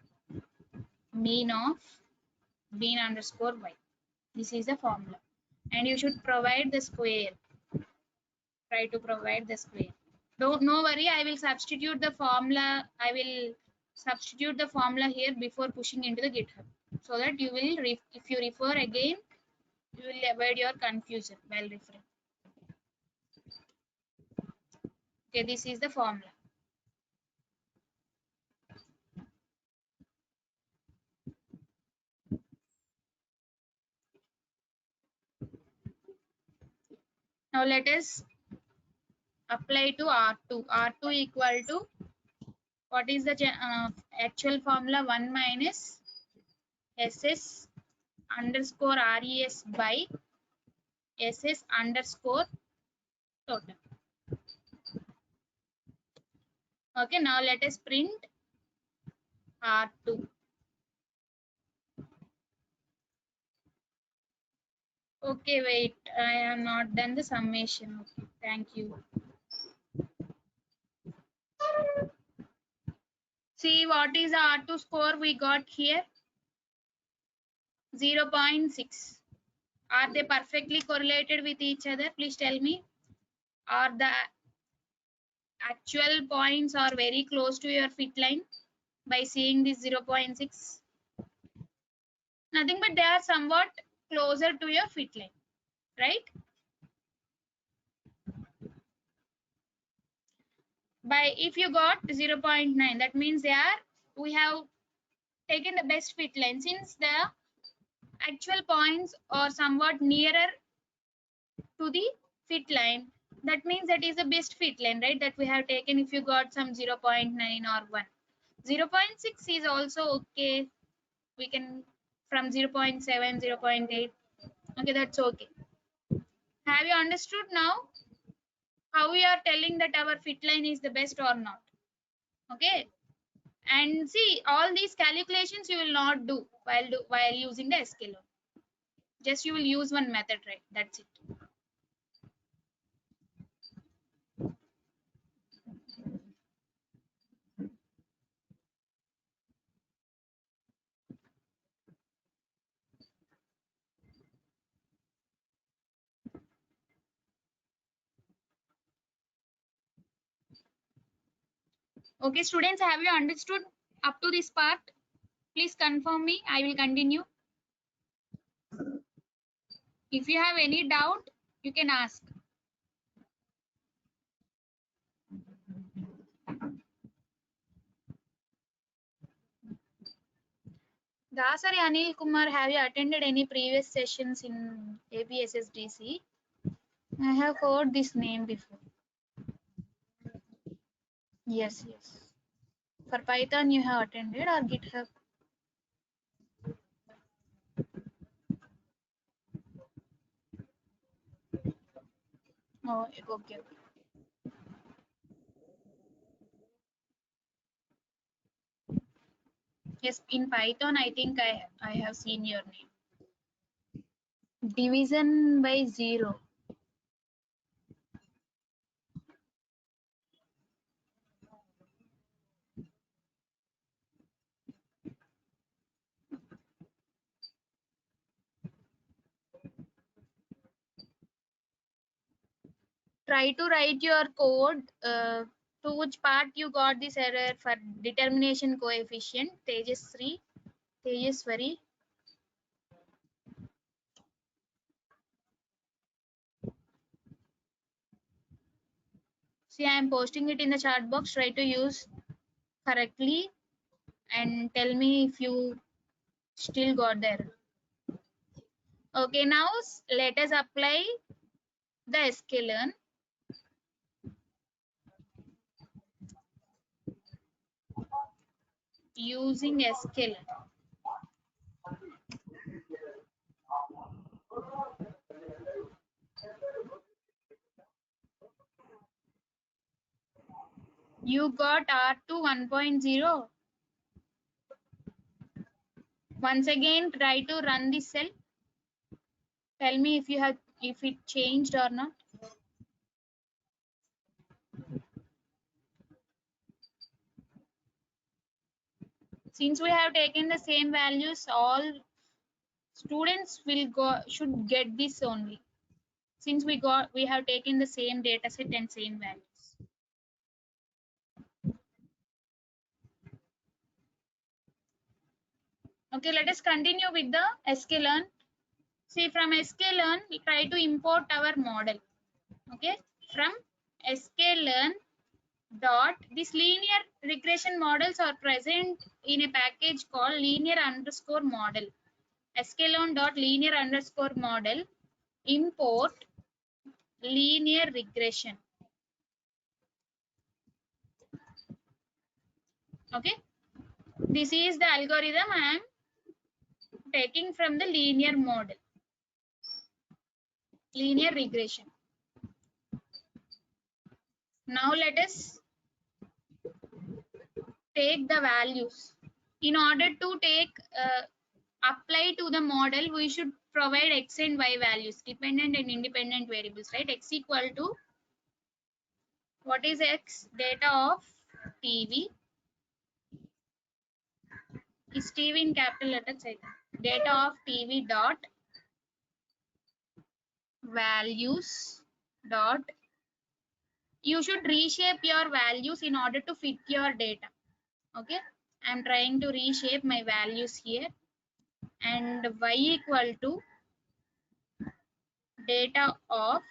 mean of mean underscore y. This is the formula. And you should provide the square. Try to provide the square. No worry, I will substitute the formula. I will substitute the formula here before pushing into the GitHub, so that you will, if you refer again, you will avoid your confusion while referring. Okay, this is the formula. Now let us apply to R2. R2 equal to, what is the actual formula? 1 minus SS underscore RES by SS underscore total. Okay, now let us print R2. Okay, wait, I have not done the summation. Okay, thank you. See, what is the R2 score we got here? 0.6. Are they perfectly correlated with each other? Please tell me. Are the actual points are very close to your fit line by seeing this 0.6? Nothing, but they are somewhat closer to your fit line, right? By, if you got 0.9, that means we have taken the best fit line, since the actual points are somewhat nearer to the fit line. That means that is the best fit line, right? That we have taken. If you got some 0.9 or 1, 0.6 is also okay. We can from 0.7, 0.8. Okay, that's okay. Have you understood now how we are telling that our fit line is the best or not? Okay. And see, all these calculations you will not do while using the sklearn. Just you will use one method, right? That's it. Okay, students, have you understood up to this part? Please confirm me. I will continue. If you have any doubt, you can ask. Dasari Anil Kumar, have you attended any previous sessions in APSSDC? I have heard this name before. Yes, yes. For Python, you have attended or GitHub? Oh, okay. Yes, in Python, I think I have seen your name. Division by 0. Try to write your code to which part you got this error for determination coefficient. Tejaswari. See, I am posting it in the chat box. Try to use correctly and tell me if you still got the error. Okay, now let us apply the sklearn. Using sklearn. You got R2 1.0. Once again, try to run this cell. Tell me if it changed or not. Since we have taken the same values, all students should get this only. Since we have taken the same data set and same values. Okay, let us continue with the sklearn. See, from sklearn, we try to import our model. Okay, from sklearn dot this linear regression models are present in a package called linear underscore model. sklearn dot linear underscore model import linear regression. Okay, this is the algorithm I am taking from the linear model, linear regression. Now let us take the values. In order to take apply to the model, we should provide x and y values, dependent and independent variables, right? X equal to, what is x? Data of TV. Is TV in capital letters? Data of TV dot values dot. You should reshape your values in order to fit your data. Okay, I'm trying to reshape my values here, and y equal to data of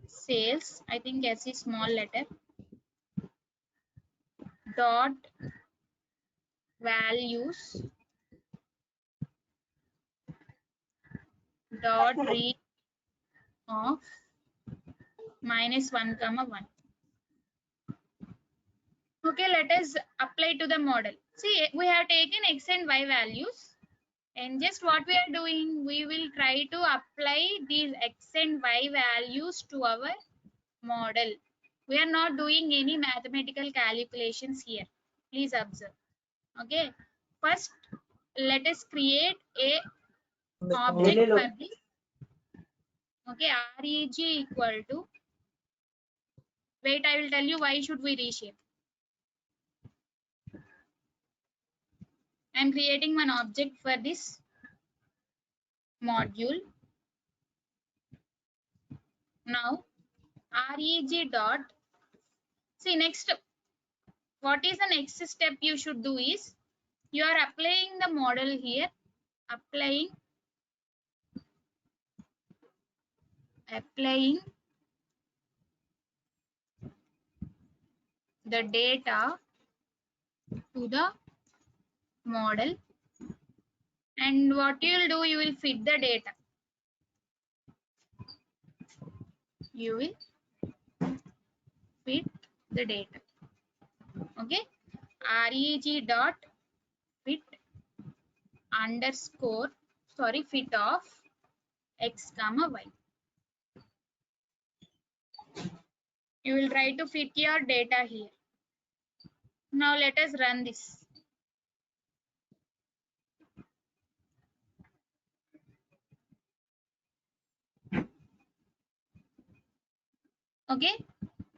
sales. I think S is small letter. Dot values dot read of -1, 1. Okay, let us apply to the model. See, we have taken x and y values, and just what we are doing, we will try to apply these x and y values to our model. We are not doing any mathematical calculations here. Please observe. Okay, first let us create a object for this. Okay, reg equal to, wait, I will tell you why should we reshape. I am creating one object for this module. Now reg dot, see, next, what is the next step you should do is, you are applying the model here, applying the data to the model, and what you will do, you will fit the data. You will fit the data. Okay, reg dot fit underscore, sorry, fit of x comma y. You will try to fit your data here. Now let us run this. Okay,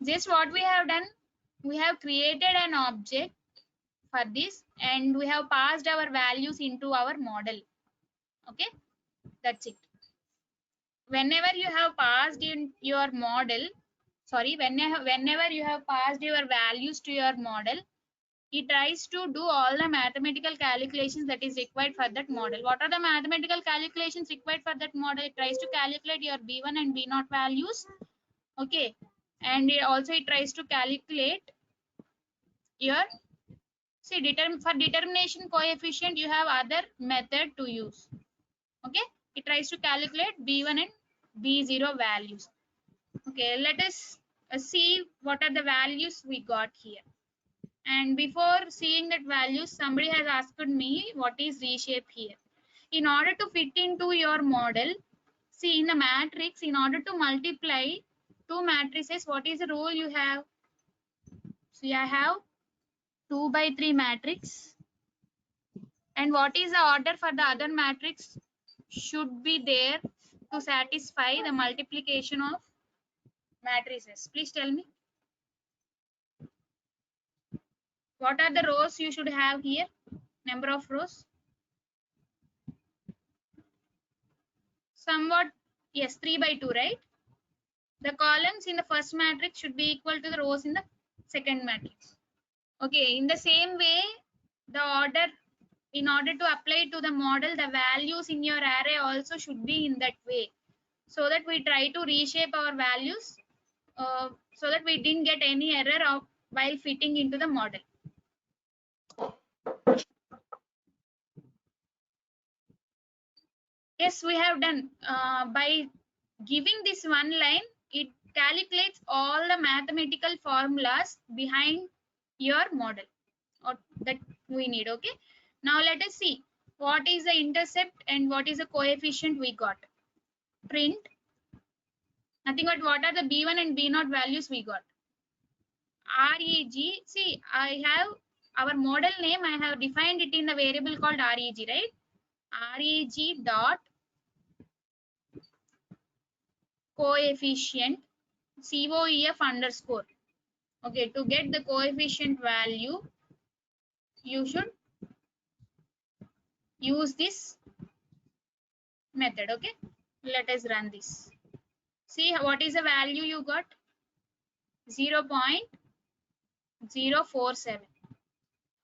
just what we have done, we have created an object for this and we have passed our values into our model. Okay, that's it. Whenever you have passed in your model, sorry, whenever you have passed your values to your model, it tries to do all the mathematical calculations that is required for that model. What are the mathematical calculations required for that model? It tries to calculate your b1 and b0 values. Okay, and it tries to calculate your, see, for determination coefficient you have other method to use. Okay, it tries to calculate b1 and b0 values. Okay, let us see what are the values we got here. And before seeing that values, somebody has asked me what is reshape here. In order to fit into your model, see in the matrix, in order to multiply two matrices, what is the rule you have? See, I have 2 by 3 matrix. And what is the order for the other matrix? Should be there to satisfy the multiplication of matrices. Please tell me. What are the rows you should have here? Number of rows? Somewhat, yes, 3 by 2, right? The columns in the first matrix should be equal to the rows in the second matrix. Okay, in the same way, the order, in order to apply to the model, the values in your array also should be in that way. So that we try to reshape our values so that we didn't get any error of while fitting into the model. Yes, we have done. By giving this one line, it calculates all the mathematical formulas behind your model or that we need. Okay, now let us see what is the intercept and what is the coefficient we got. Print nothing but what are the b1 and b0 values we got. Reg, see, I have our model name, I have defined it in the variable called reg, right? Reg dot coefficient coef underscore. Okay, to get the coefficient value, you should use this method. Okay, let us run this. See what is the value you got? 0.047.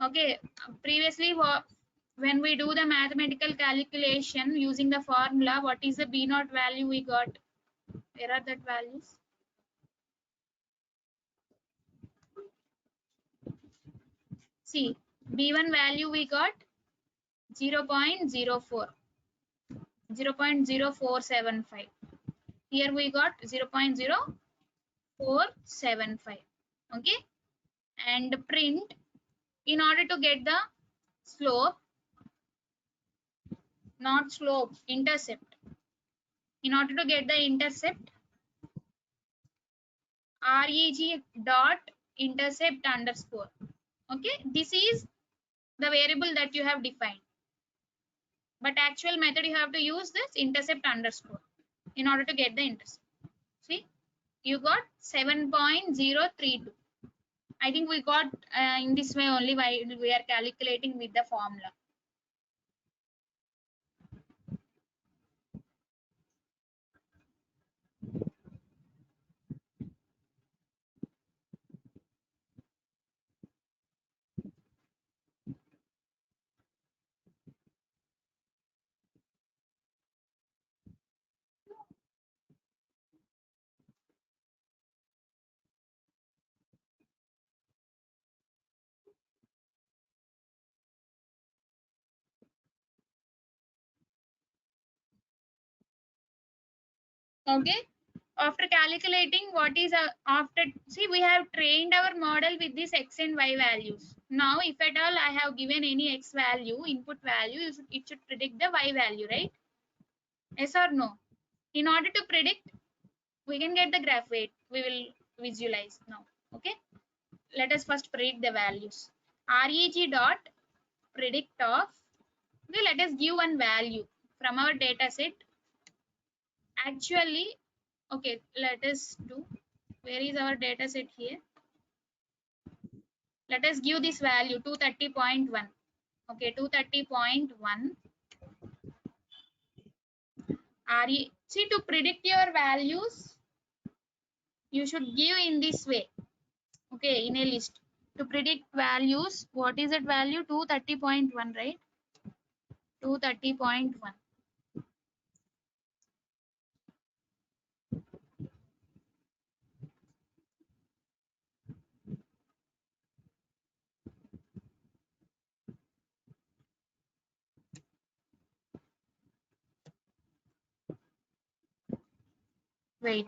Okay, previously when we do the mathematical calculation using the formula, what is the b0 value we got? Where are that values? See, b1 value we got 0.04, 0.0475. Here we got 0.0475. Okay, and print, in order to get the slope, not slope, intercept. In order to get the intercept, reg dot intercept underscore. Okay, this is the variable that you have defined, but actual method you have to use this intercept underscore in order to get the intercept. See, you got 7.032. I think we got in this way only while we are calculating with the formula. Okay, after calculating what is after, see, we have trained our model with this x and y values. Now if at all I have given any x value, input value, it should predict the y value, right? Yes or no? In order to predict, we can get the graph. Wait, we will visualize now. Okay, let us first predict the values. Reg dot predict of, okay, let us give one value from our data set. Actually, okay, let us do, where is our data set here? Let us give this value 230.1. Okay, 230.1. See, to predict your values, you should give in this way. Okay, in a list. To predict values, what is that value? 230.1, right? 230.1. Wait,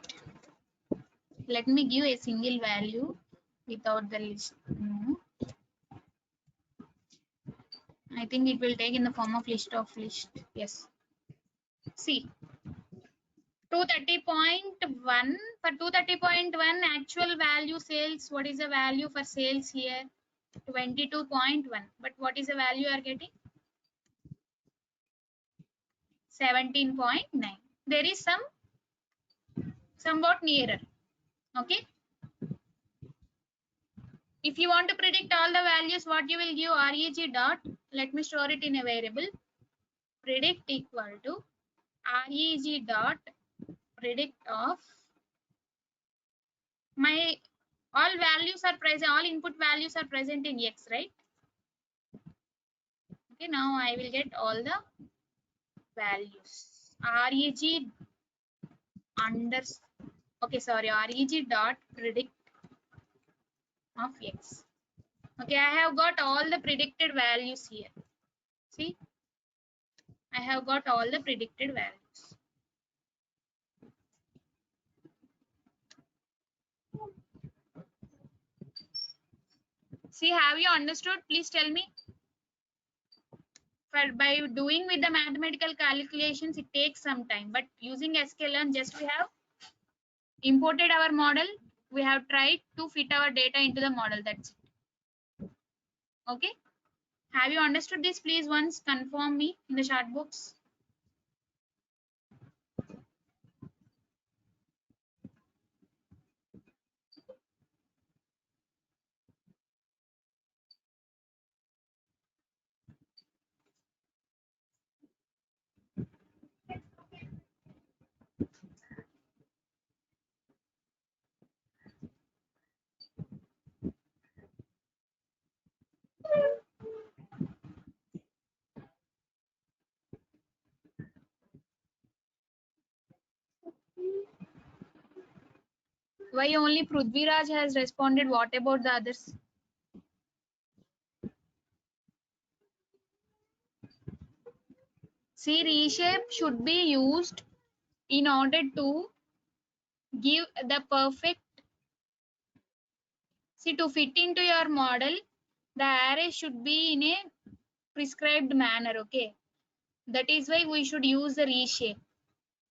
let me give a single value without the list. No. I think it will take in the form of list of list. Yes. See, 230.1, for 230.1 actual value sales, what is the value for sales here? 22.1. But what is the value you are getting? 17.9. There is somewhat nearer. Okay. If you want to predict all the values, what you will give? Reg dot, let me store it in a variable, predict equal to reg dot predict of my all values are present, all input values are present in X, right? Okay, now I will get all the values. Reg under, okay, sorry, reg dot predict of X. Okay, I have got all the predicted values here. See, I have got all the predicted values. See, have you understood? Please tell me. By doing with the mathematical calculations, it takes some time. But using sklearn, just we have imported our model. We have tried to fit our data into the model. That's it. Okay. Have you understood this? Please once confirm me in the chat box. Why only Prudviraj has responded? What about the others? See, reshape should be used in order to give the perfect, see, to fit into your model, the array should be in a prescribed manner. Okay, that is why we should use the reshape.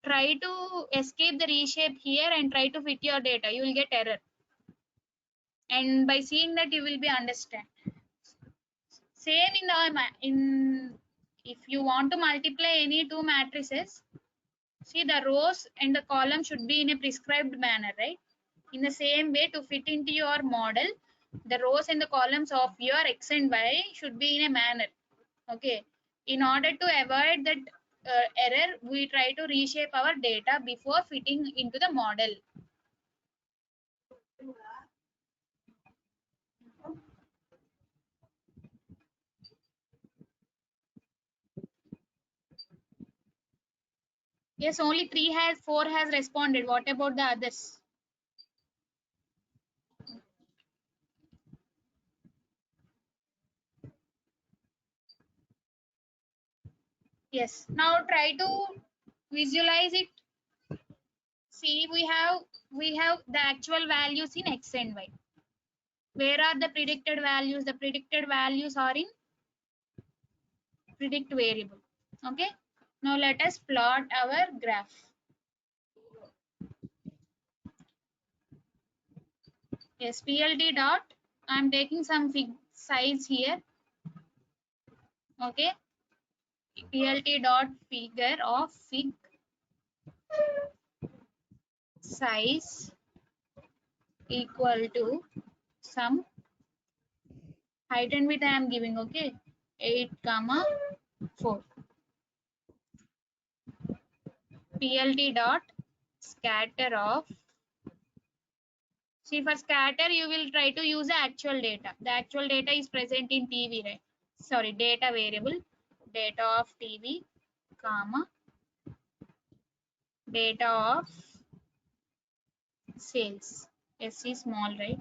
Try to escape the reshape here and try to fit your data, you will get error, and by seeing that you will be understand. Same in the if you want to multiply any two matrices, see, the rows and the column should be in a prescribed manner, right? In the same way, to fit into your model, the rows and the columns of your X and Y should be in a manner. Okay. In order to avoid that error, we try to reshape our data before fitting into the model. Yes, only 4 has responded. What about the others? Yes. Now try to visualize it. See, we have the actual values in X and Y. Where are the predicted values? The predicted values are in predict variable. Okay. Now let us plot our graph. Yes, PLT dot, I'm taking some fig size here. Okay, PLT dot figure of fig size equal to some height and width I am giving. Okay, 8 comma 4. PLT dot scatter of, see, for scatter you will try to use the actual data. The actual data is present in TV, right? Sorry, data variable, data of TV, comma, data of sales. S is small, right?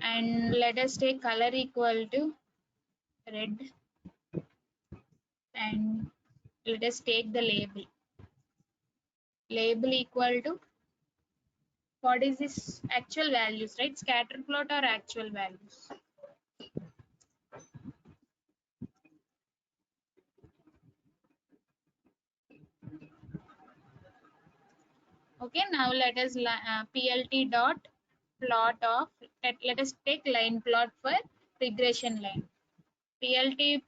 And let us take color equal to red, and let us take the label equal to, what is this, actual values, right? Scatter plot or actual values. Okay, now let us PLT dot plot of, let us take line plot for regression line. PLT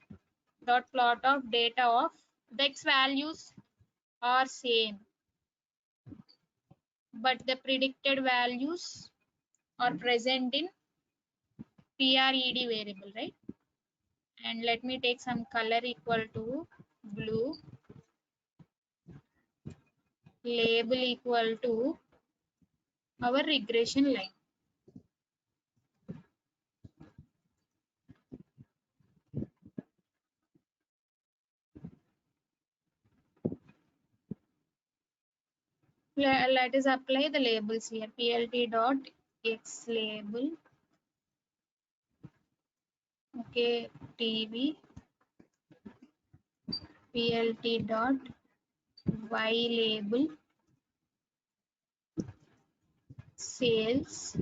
dot plot of data of, the x values are same, but the predicted values are present in PRED variable, right? And let me take some color equal to blue, label equal to our regression line. Let us apply the labels here. PLT dot x label, okay, TV, PLT dot y label, sales,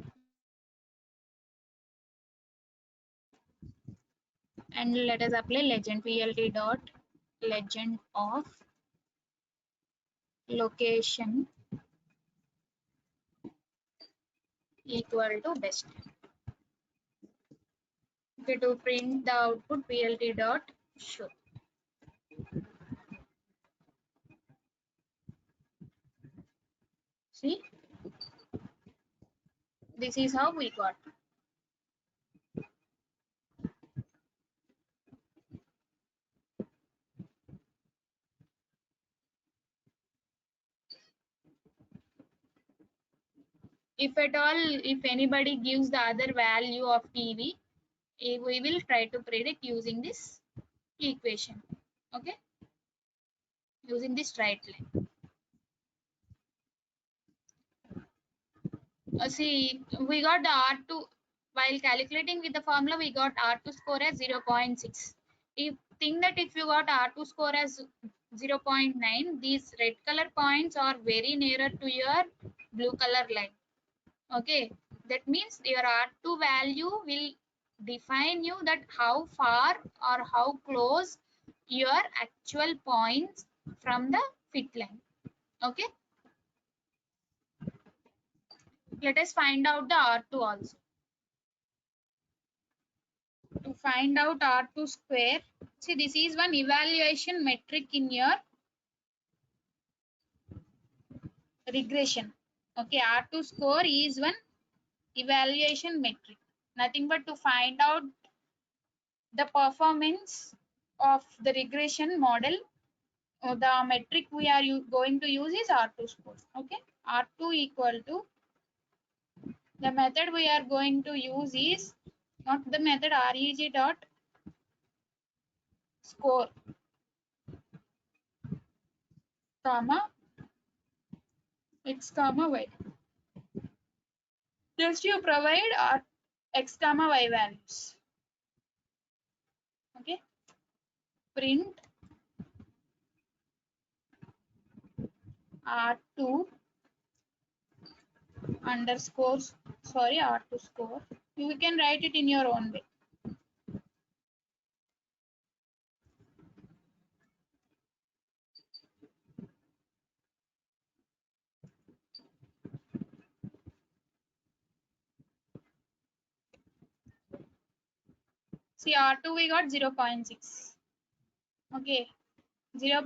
and let us apply legend. PLT dot legend of location equal to best. Okay, to print the output, PLT dot show. See, this is how we got. If at all, if anybody gives the other value of TV, we will try to predict using this equation. Okay, using this straight line. See, we got the R2, while calculating with the formula, we got R2 score as 0.6. If think that if you got R2 score as 0.9, these red color points are very nearer to your blue color line. Okay, that means your R2 value will define you that how far or how close your actual points from the fit line. Okay, let us find out the R2 also. To find out R2 square, see, this is one evaluation metric in your regression. Okay, R2 score is one evaluation metric, nothing but to find out the performance of the regression model. The metric we are going to use is R2 score. Okay, R2 equal to, the method we are going to use is not the method reg dot score, comma x comma y. Just you provide x comma y values. Okay, print R2 underscore, sorry, R2 score. You can write it in your own way. See, R2 we got 0.6. Okay, 0.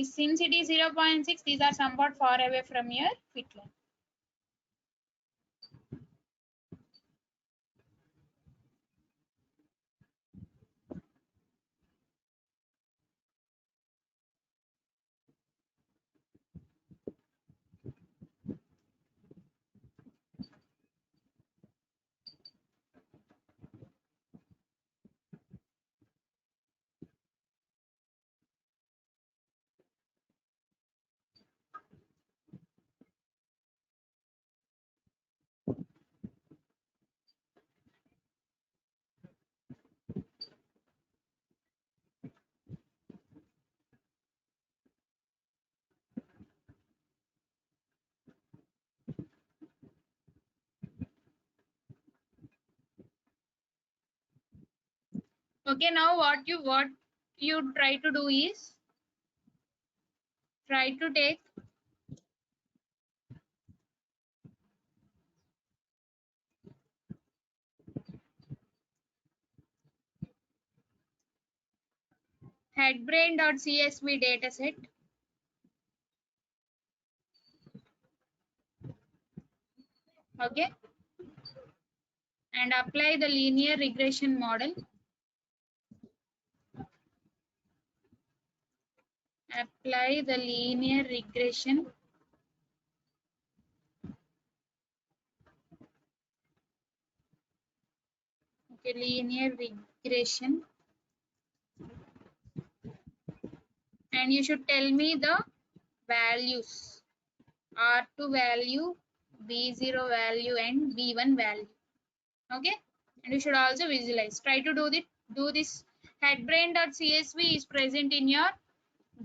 Since it is 0.6, these are somewhat far away from your fit line. Okay, now what you try to do is try to take headbrain.csv dataset. Okay, and apply the linear regression model. Apply the linear regression. Okay, linear regression. And you should tell me the values. R2 value, B0 value, and B1 value. Okay, and you should also visualize. Try to do this. Headbrain.csv is present in your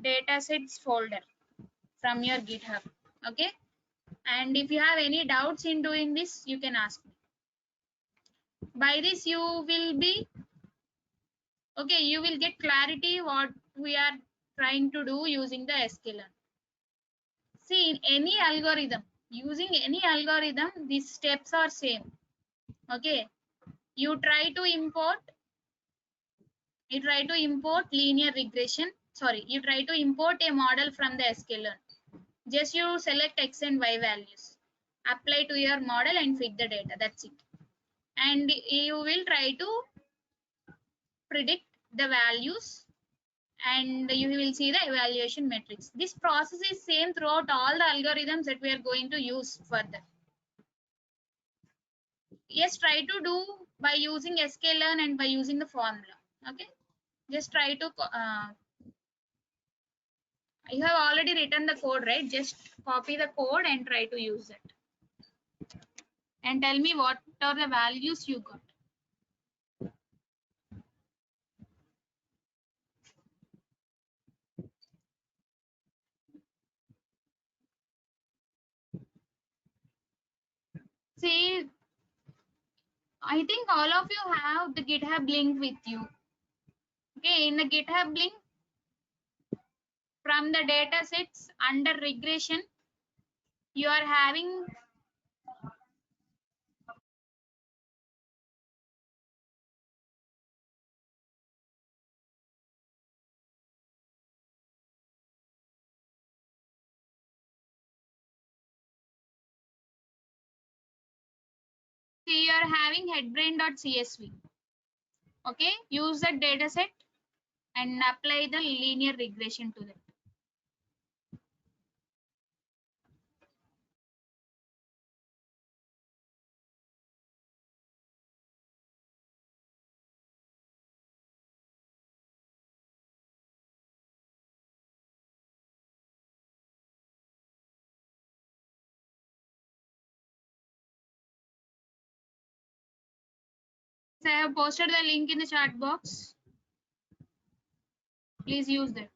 datasets folder from your GitHub. Okay, and if you have any doubts in doing this, you can ask me. By this you will be okay, you will get clarity what we are trying to do using the sklearn. See, in any algorithm, using any algorithm, these steps are same. Okay, you try to import linear regression. Sorry, you try to import a model from the sklearn. Just you select x and y values, apply to your model and fit the data. That's it. And you will try to predict the values and you will see the evaluation metrics. This process is same throughout all the algorithms that we are going to use further. Yes, try to do by using sklearn and by using the formula. Okay, just try to you have already written the code, right? Just copy the code and try to use it and tell me what are the values you got. See, I think all of you have the GitHub link with you. Okay, in the GitHub link, from the data sets under regression, you are having see you are having headbrain.csv. Okay, use that data set and apply the linear regression to that. So I have posted the link in the chat box. Please use that.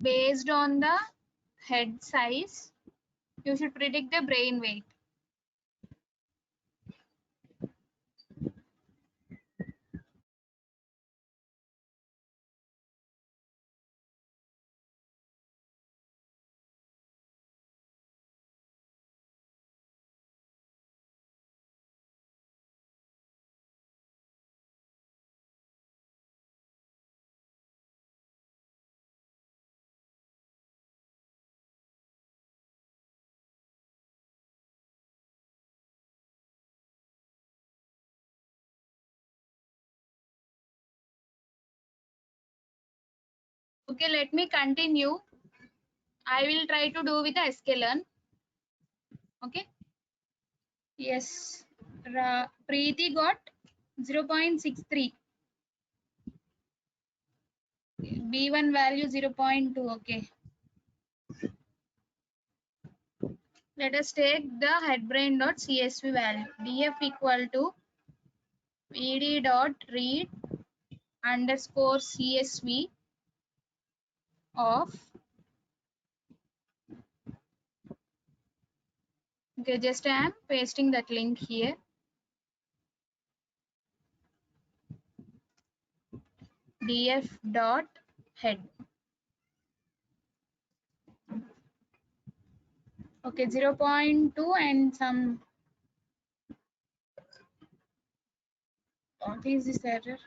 Based on the head size, you should predict the brain weight. Okay, let me continue. I will try to do with the sklearn. Okay. Yes. Preeti got 0.63. B1 value 0.2. Okay. Let us take the headbrain.csv value. df equal to vd dot read underscore csv of, okay, just I am pasting that link here. df dot head. Okay, 0.2 and some, what is this error?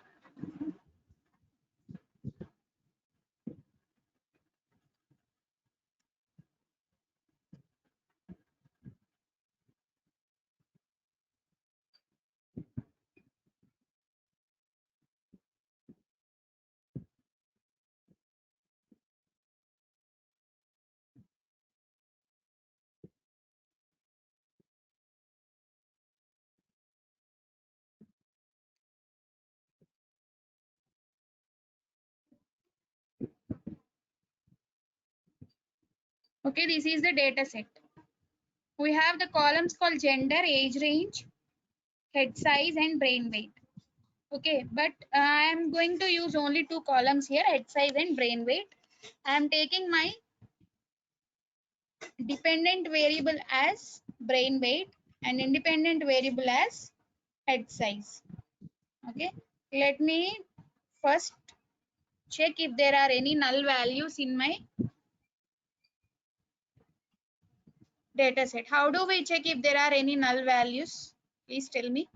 Okay, this is the data set. We have the columns called gender, age range, head size, and brain weight. Okay, but I am going to use only two columns here, head size and brain weight. I am taking my dependent variable as brain weight and independent variable as head size. Okay, let me first check if there are any null values in my data set. How do we check if there are any null values? Please tell me.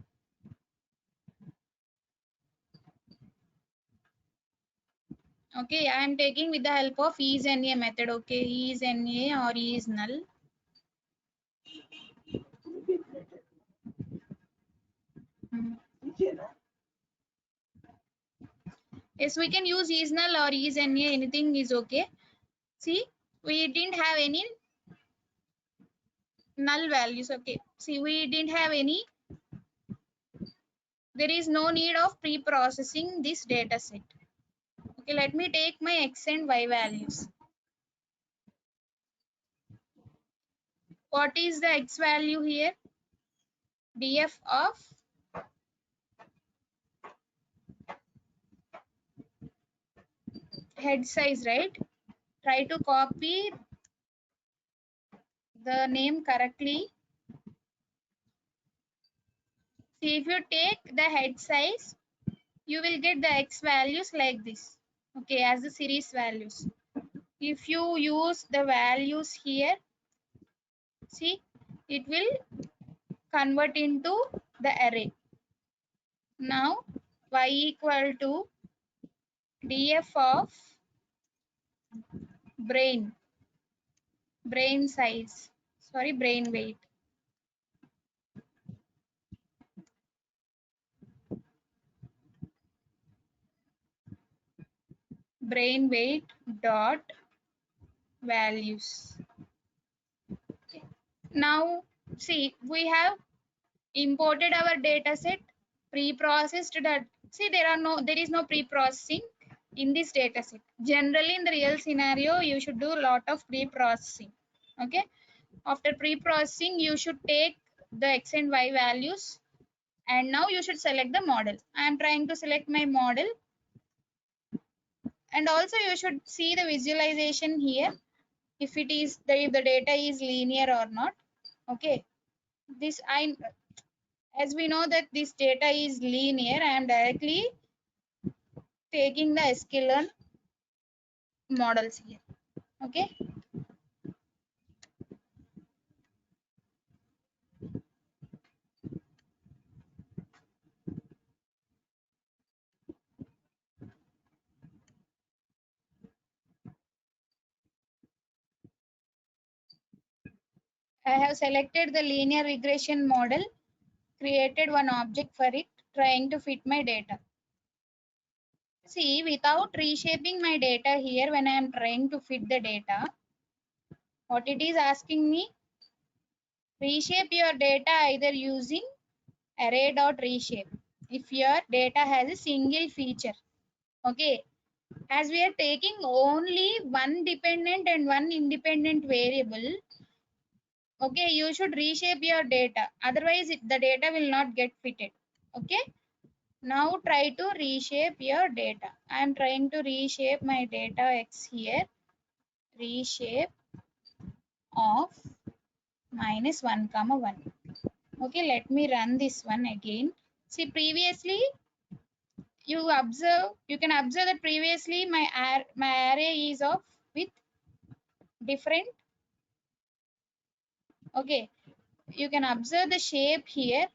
Okay, I am taking with the help of isNA method. Okay, isNA or isNull. Yes, we can use isNull or isNA, anything is okay. See, we didn't have any null values. Okay, see, we didn't have any, there is no need of pre-processing this data set. Okay, let me take my x and y values. What is the x value here? df of head size, right? Try to copy the name correctly. See, if you take the head size, you will get the x values like this. Okay, as the series values. If you use the values here, see, it will convert into the array. Now, y equal to df of brain size, sorry, brain weight. Brain weight dot values. Okay. Now, see, we have imported our data set, pre-processed that. See, there is no pre-processing in this data set. Generally, in the real scenario, you should do a lot of pre-processing. Okay. After pre-processing, you should take the x and y values, and now you should select the model. I am trying to select my model. And also you should see the visualization here, if the data is linear or not. Okay, this I as we know that this data is linear, I am directly taking the sklearn models here. Okay, I have selected the linear regression model, created one object for it, trying to fit my data. See, without reshaping my data here, when I am trying to fit the data, what it is asking me, reshape your data either using array.reshape if your data has a single feature. Okay, as we are taking only one dependent and one independent variable, okay, you should reshape your data, otherwise the data will not get fitted. Okay, now try to reshape your data. I am trying to reshape my data x here, reshape of -1 comma 1. Okay, let me run this one again. See, previously you can observe that previously my array is of with different. Okay, you can observe the shape here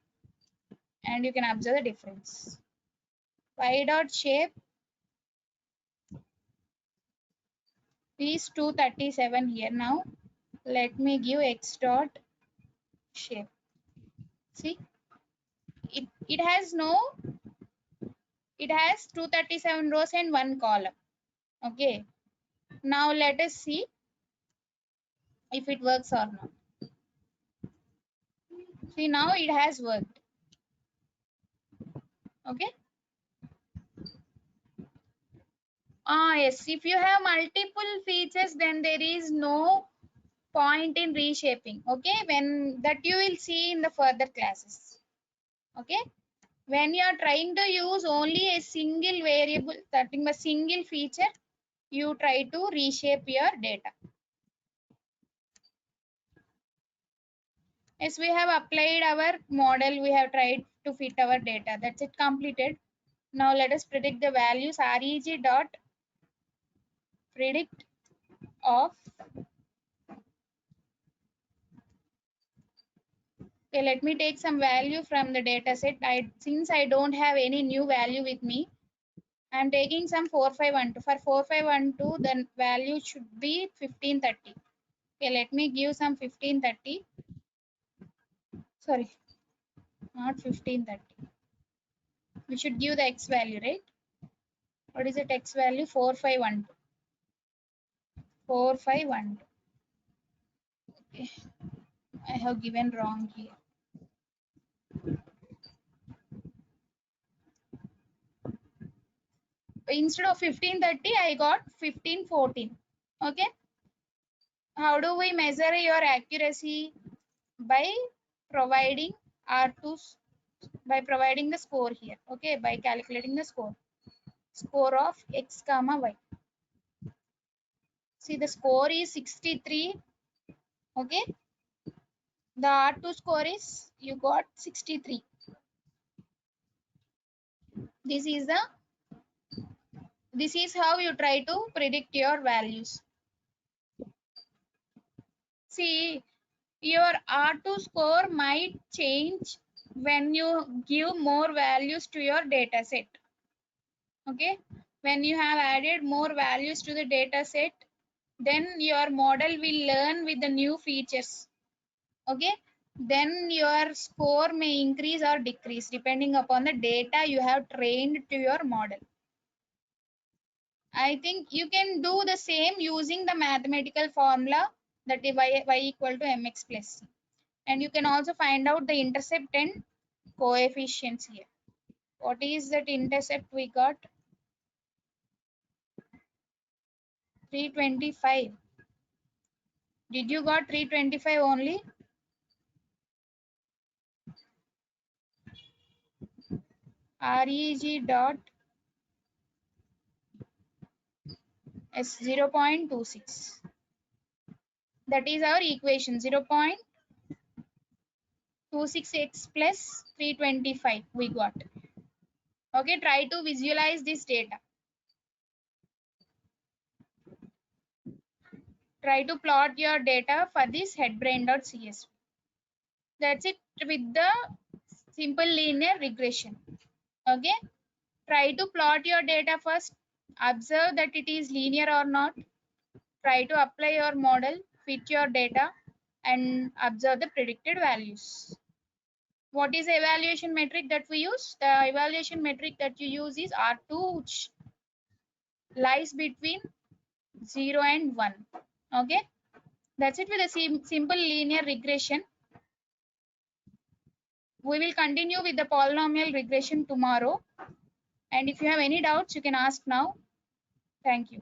and you can observe the difference. Y dot shape is 237 here. Now let me give x dot shape. See, it has no, it has 237 rows and one column. Okay, now let us see if it works or not. See, now it has worked. Okay, yes, if you have multiple features, then there is no point in reshaping. Okay, when that you will see in the further classes. Okay, when you are trying to use only a single variable, that is a single feature, you try to reshape your data. Yes, we have applied our model, we have tried to fit our data. That's it, completed. Now let us predict the values. Reg dot predict of. Okay, let me take some value from the data set. Since I don't have any new value with me, I am taking some 4512. For 4512, the value should be 1530. Okay, let me give some 1530. Sorry, not 1530. We should give the x value, right? What is it, x value? 4512. 4512. Okay, I have given wrong here. Instead of 1530, I got 1514. Okay, how do we measure your accuracy? By providing R2, by providing the score here. Okay, by calculating the score of x comma y. See, the score is 63. Okay, the R2 score is, you got 63. This is the, this is how you try to predict your values. See, your R2 score might change when you give more values to your data set. Okay, when you have added more values to the data set, then your model will learn with the new features. Okay, then your score may increase or decrease depending upon the data you have trained to your model. I think you can do the same using the mathematical formula, that is y equal to mx plus c. And you can also find out the intercept and coefficients here. What is that intercept we got? 325. Did you got 325 only? Reg dot as 0.26. That is our equation, 0.26x plus 325 we got. Okay, try to visualize this data. Try to plot your data for this headbrain.csv. That's it with the simple linear regression. Okay, try to plot your data first, observe that it is linear or not, try to apply your model, fit your data, and observe the predicted values. What is the evaluation metric that we use? The evaluation metric that you use is R2, which lies between 0 and 1. Okay, that's it with a simple linear regression. We will continue with the polynomial regression tomorrow. And if you have any doubts, you can ask now. Thank you.